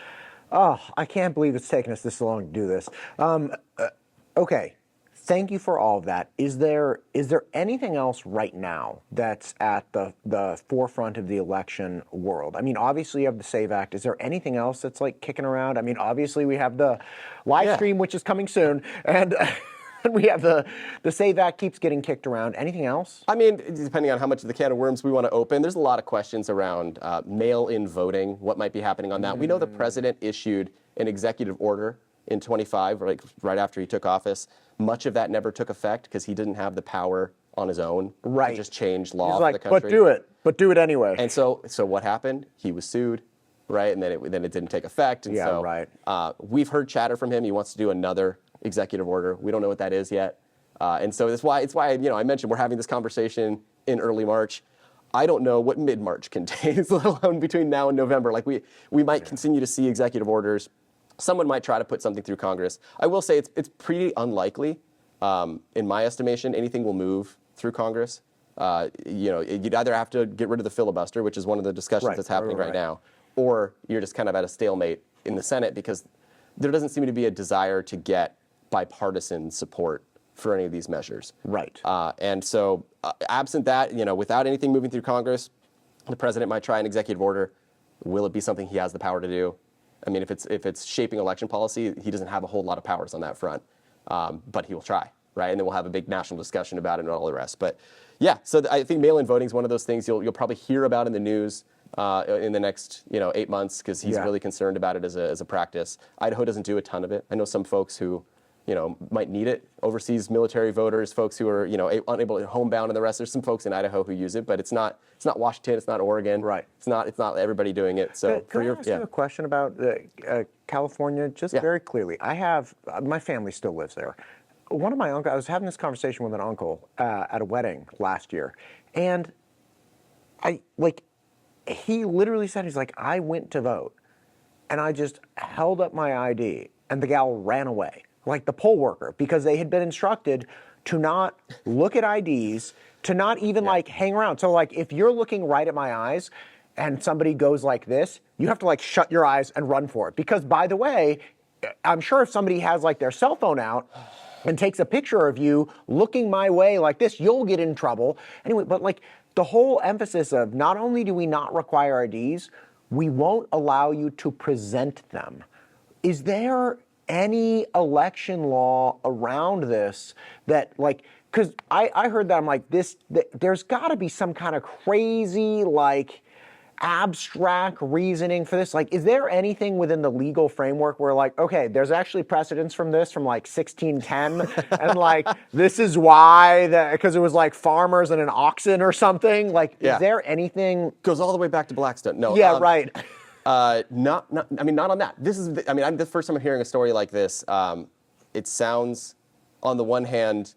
I can't believe it's taken us this long to do this. Okay, thank you for all of that. Is there anything else right now that's at the forefront of the election world? I mean, obviously you have the SAVE Act. Is there anything else that's like kicking around? I mean, obviously we have the live stream, which is coming soon, and we have the SAVE Act keeps getting kicked around. Anything else? I mean, depending on how much of the can of worms we want to open, there's a lot of questions around mail-in voting, what might be happening on that. We know the president issued an executive order in 25, like right after he took office. Much of that never took effect because he didn't have the power on his own to just change law for the country. But do it anyway. And so what happened? He was sued, right? And then it didn't take effect. And we've heard chatter from him. He wants to do another executive order. We don't know what that is yet. And so it's why I mentioned we're having this conversation in early March. I don't know what mid-March contains, let alone between now and November. Like we might continue to see executive orders. Someone might try to put something through Congress. I will say it's pretty unlikely, in my estimation, anything will move through Congress. You'd either have to get rid of the filibuster, which is one of the discussions that's happening right now, or you're just kind of at a stalemate in the Senate because there doesn't seem to be a desire to get bipartisan support for any of these measures. Right. And so absent that, without anything moving through Congress, the president might try an executive order. Will it be something he has the power to do? I mean, if it's shaping election policy, he doesn't have a whole lot of powers on that front, but he will try, right? And then we'll have a big national discussion about it and all the rest. But yeah, so I think mail-in voting is one of those things you'll probably hear about in the news in the next 8 months because he's really concerned about it as a practice. Idaho doesn't do a ton of it. I know some folks who might need it. Overseas military voters, folks who are, unable to homebound and the rest. There's some folks in Idaho who use it, but it's not Washington, it's not Oregon. Right. It's not everybody doing it. So Can I ask you a question about California, just very clearly? I have, my family still lives there. One of my uncles, I was having this conversation with an uncle at a wedding last year, and he literally said, he's like, I went to vote, and I just held up my ID, and the gal ran away. Like the poll worker, because they had been instructed to not look at IDs, to not even hang around. So if you're looking right at my eyes and somebody goes like this, you have to shut your eyes and run for it. Because by the way, I'm sure if somebody has their cell phone out and takes a picture of you looking my way like this, you'll get in trouble. Anyway, but the whole emphasis of not only do we not require IDs, we won't allow you to present them. Is there any election law around this that because I heard that I'm like there's got to be some kind of crazy abstract reasoning for this. Is there anything within the legal framework where okay, there's actually precedents from this from 1610 and this is why because it was farmers and an oxen or something is there anything goes all the way back to Blackstone? No. Right. Not on that. This is, I'm the first time I'm hearing a story like this. It sounds, on the one hand,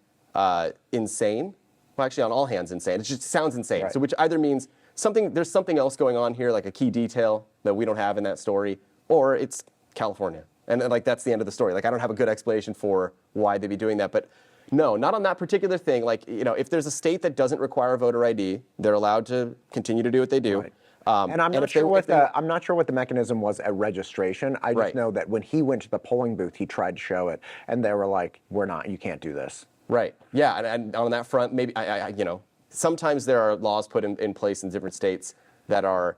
insane. Well, actually, on all hands, insane. It just sounds insane. Right. So, which either means there's something else going on here, like a key detail that we don't have in that story, or it's California, and that's the end of the story. I don't have a good explanation for why they'd be doing that, but no, not on that particular thing. If there's a state that doesn't require voter ID, they're allowed to continue to do what they do. Right. And I'm not sure what the mechanism was at registration. I just know that when he went to the polling booth, he tried to show it, and they were like, you can't do this. Right. Yeah. And on that front, maybe sometimes there are laws put in place in different states that are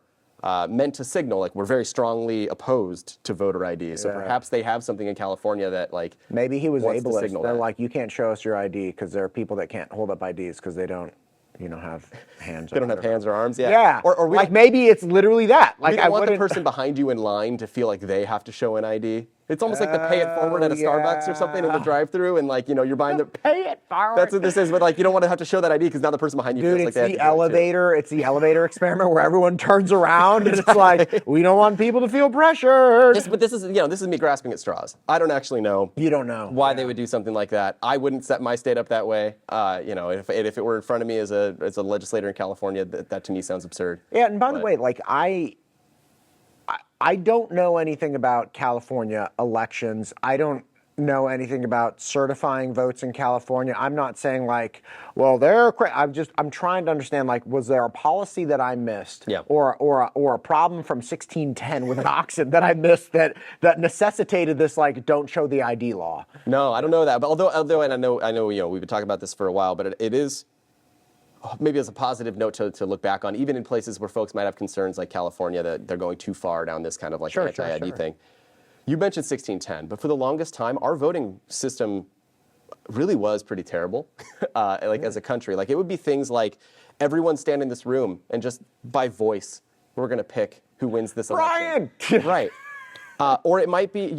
meant to signal we're very strongly opposed to voter ID. So perhaps they have something in California that maybe he was ableist. They're that. You can't show us your ID because there are people that can't hold up IDs because they don't. Have hands. They don't have hands or arms. Yeah. Yeah. Or maybe it's literally that. We don't want the person behind you in line to feel like they have to show an ID. It's almost like the pay it forward at a Starbucks or something in the drive-through, and you're buying the pay it forward. That's what this is. But you don't want to have to show that ID because now the person behind you feels like they have to. It's the elevator experiment where everyone turns around and it's we don't want people to feel pressured. But this is me grasping at straws. I don't actually know. You don't know why they would do something like that. I wouldn't set my state up that way. If it were in front of me as a legislator in California, that to me sounds absurd. Yeah, and by the way, I don't know anything about California elections. I don't know anything about certifying votes in California. I'm not saying like, well, they're I'm trying to understand, like, was there a policy that I missed, Yeah. or a problem from 1610 with an oxen that I missed that necessitated this, like, don't show the ID law? No, I don't know that. But although, and I know, we've been talking about this for a while, but it is maybe as a positive note to look back on, even in places where folks might have concerns like California that they're going too far down this kind of like anti-ID thing. You mentioned 1610, but for the longest time, our voting system really was pretty terrible, as a country. Like, it would be things like everyone stand in this room and just by voice, we're going to pick who wins this election. Brian! Right. Or it might be,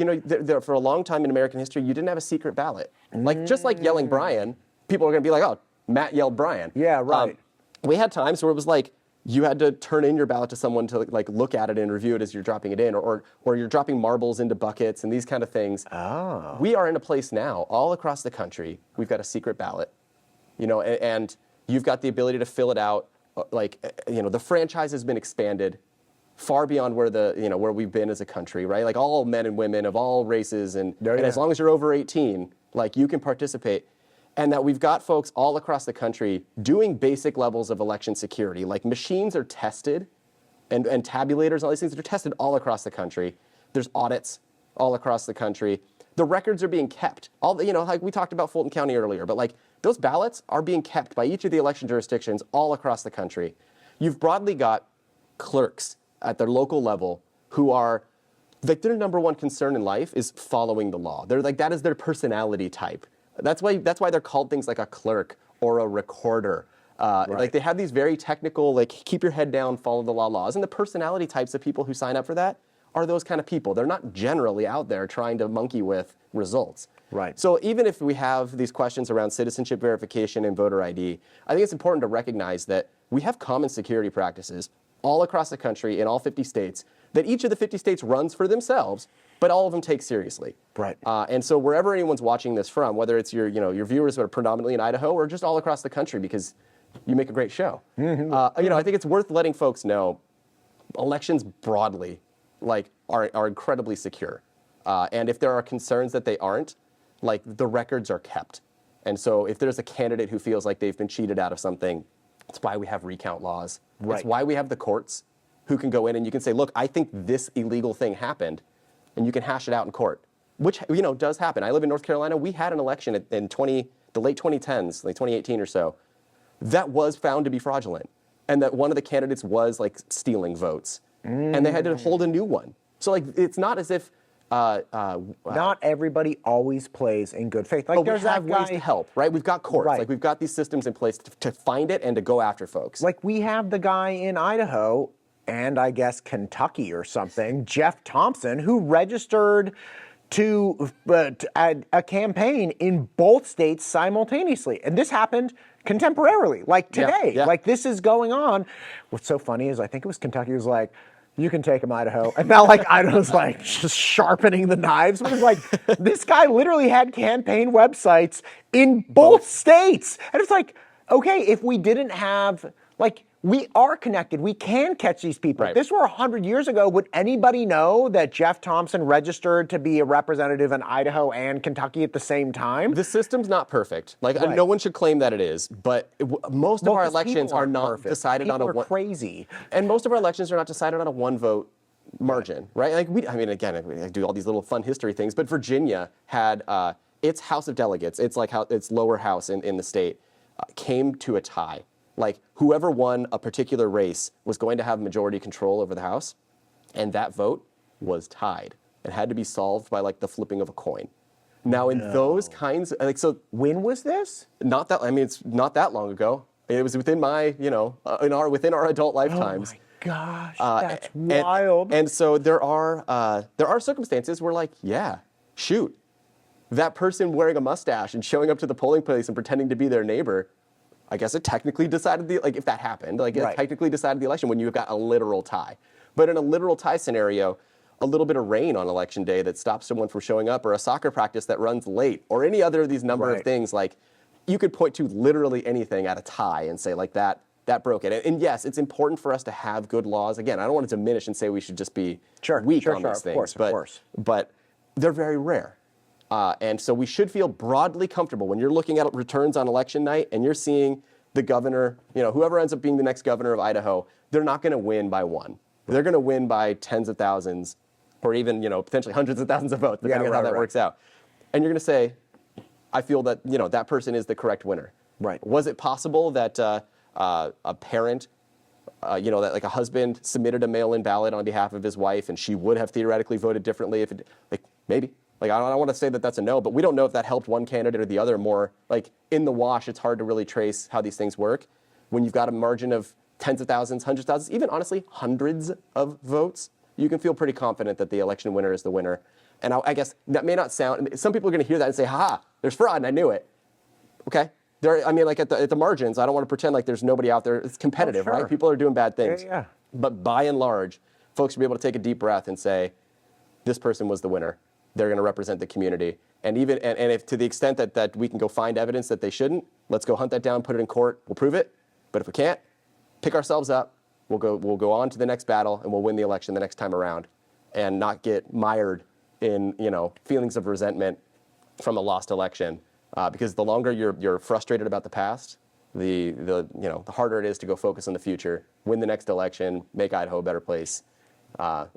for a long time in American history, you didn't have a secret ballot. Like, just like yelling Brian, people are going to be like, oh, Matt yelled Brian. Yeah, right. We had times where it was like, you had to turn in your ballot to someone to like look at it and review it as you're dropping it in, or you're dropping marbles into buckets and these kind of things. Oh. We are in a place now, all across the country, we've got a secret ballot, and you've got the ability to fill it out. The franchise has been expanded far beyond where we've been as a country, right? Like, all men and women of all races, and as long as you're over 18, like, you can participate. And that we've got folks all across the country doing basic levels of election security. Like, machines are tested, and tabulators and all these things, they're tested all across the country. There's audits all across the country. The records are being kept. Like we talked about Fulton County earlier, but like, those ballots are being kept by each of the election jurisdictions all across the country. You've broadly got clerks at their local level who are, like, their number one concern in life is following the law. They're like, that is their personality type. That's why they're called things like a clerk or a recorder. Right. Like, they have these very technical, like, keep your head down, follow the laws. And the personality types of people who sign up for that are those kind of people. They're not generally out there trying to monkey with results. Right. So even if we have these questions around citizenship verification and voter ID, I think it's important to recognize that we have common security practices all across the country in all 50 states that each of the 50 states runs for themselves, but all of them take seriously. Right. And so wherever anyone's watching this from, whether it's your viewers that are predominantly in Idaho or just all across the country, because you make a great show, I think it's worth letting folks know elections broadly, like, are incredibly secure. And if there are concerns that they aren't, like, the records are kept. And so if there's a candidate who feels like they've been cheated out of something, that's why we have recount laws. Right. That's why we have the courts who can go in and you can say, look, I think this illegal thing happened, and you can hash it out in court, which, does happen. I live in North Carolina. We had an election in the late 2010s, like 2018 or so, that was found to be fraudulent, and that one of the candidates was, like, stealing votes, and they had to hold a new one. So, like, it's not as if not everybody always plays in good faith. Like, but there's we have that ways guy, to help, right? We've got courts, Right. like, we've got these systems in place to find it and to go after folks. Like, we have the guy in Idaho and I guess Kentucky or something, Jeff Thompson, who registered to a campaign in both states simultaneously. And this happened contemporarily, like today. Yeah. Like, this is going on. What's so funny is I think it was Kentucky was like, you can take him, Idaho. And now, like, Idaho's, like, just sharpening the knives. But it's like, this guy literally had campaign websites in both states. And it's like, okay, if we didn't have, like, we are connected. We can catch these people. Right. If this were 100 years ago, would anybody know that Jeff Thompson registered to be a representative in Idaho and Kentucky at the same time? The system's not perfect. Like, Right. no one should claim that it is, but most of our 'cause elections people are aren't not perfect. decided People on a are one. crazy. And most of our elections are not decided on a one-vote margin, right? Like, I do all these little fun history things, but Virginia had its House of Delegates, its lower house in the state, came to a tie. Like, whoever won a particular race was going to have majority control over the House, and that vote was tied. It had to be solved by, like, the flipping of a coin. Now, in those kinds, like, so When was this? it's not that long ago. It was within my, within our adult lifetimes. Oh my gosh, that's And- wild. And so there are circumstances where, like, yeah, shoot, that person wearing a mustache and showing up to the polling place and pretending to be their neighbor, I guess it technically decided if that happened, like, it Right. technically decided the election when you've got a literal tie. But in a literal tie scenario, a little bit of rain on election day that stops someone from showing up, or a soccer practice that runs late, or any other of these number Right. of things, like, you could point to literally anything at a tie and say, like, that broke it. And yes, it's important for us to have good laws. Again, I don't want to diminish and say we should just be weak on these things. Of course. But they're very rare. And so we should feel broadly comfortable when you're looking at returns on election night and you're seeing the governor, whoever ends up being the next governor of Idaho, they're not going to win by one. They're going to win by tens of thousands or even, potentially hundreds of thousands of votes, depending on how that works out. And you're going to say, I feel that, that person is the correct winner. Right. Was it possible that a parent, that like a husband submitted a mail-in ballot on behalf of his wife and she would have theoretically voted differently if it, maybe. I don't want to say that that's a no, but we don't know if that helped one candidate or the other more. In the wash, it's hard to really trace how these things work. When you've got a margin of tens of thousands, hundreds of thousands, even honestly, hundreds of votes, you can feel pretty confident that the election winner is the winner. And I guess that may not sound, some people are going to hear that and say, ha, there's fraud, and I knew it. Okay. At the margins, I don't want to pretend like there's nobody out there. It's competitive, right? People are doing bad things. Yeah. But by and large, folks should be able to take a deep breath and say, this person was the winner. They're going to represent the community. And if to the extent that we can go find evidence that they shouldn't, let's go hunt that down, put it in court, we'll prove it. But if we can't, pick ourselves up, we'll go on to the next battle, and we'll win the election the next time around and not get mired in, feelings of resentment from a lost election. Because the longer you're frustrated about the past, the harder it is to go focus on the future, win the next election, make Idaho a better place.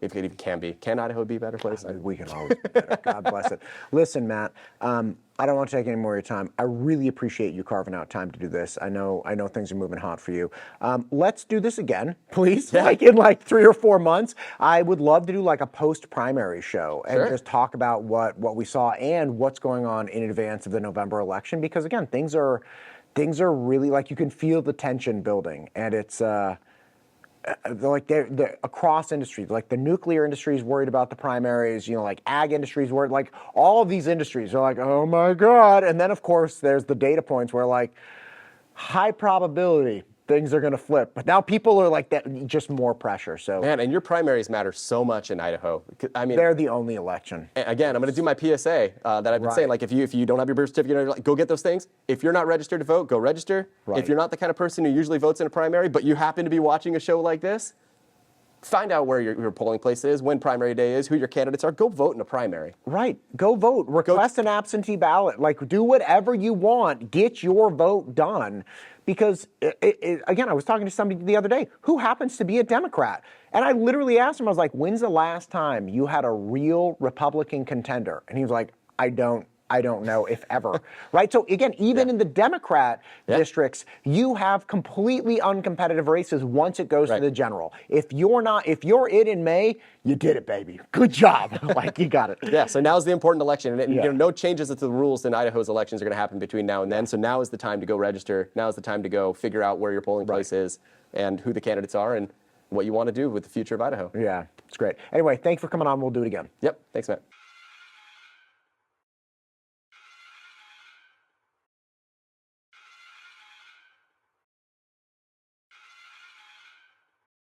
If it even can be. Can Idaho be a better place? We can always be better. God bless it. Listen, Matt, I don't want to take any more of your time. I really appreciate you carving out time to do this. I know things are moving hot for you. Let's do this again, please. Yeah. In 3 or 4 months. I would love to do a post-primary show and just talk about what we saw and what's going on in advance of the November election. Because again, things are really you can feel the tension building, and it's they're across industries. The nuclear industry is worried about the primaries, ag industry is worried, all of these industries are oh my God. And then of course there's the data points where high probability things are going to flip. But now people are that, just more pressure. So man, and your primaries matter so much in Idaho. I mean, they're the only election. Again, I'm going to do my PSA that I've been saying. If you don't have your birth certificate, go get those things. If you're not registered to vote, go register. Right. If you're not the kind of person who usually votes in a primary, but you happen to be watching a show like this, find out where your polling place is, when primary day is, who your candidates are. Go vote in a primary. Right. Go vote. Request an absentee ballot. Do whatever you want. Get your vote done. Because, again, I was talking to somebody the other day who happens to be a Democrat. And I literally asked him, I was like, when's the last time you had a real Republican contender? And he was like, I don't know if ever. Right? So again, even in the Democrat districts, you have completely uncompetitive races once it goes to the general. If you're in May, you did it, baby. Good job. You got it. Yeah, so now's the important election. And no changes to the rules in Idaho's elections are going to happen between now and then. So now is the time to go register. Now is the time to go figure out where your polling place is and who the candidates are and what you want to do with the future of Idaho. Yeah, it's great. Anyway, thanks for coming on. We'll do it again. Yep. Thanks, Matt.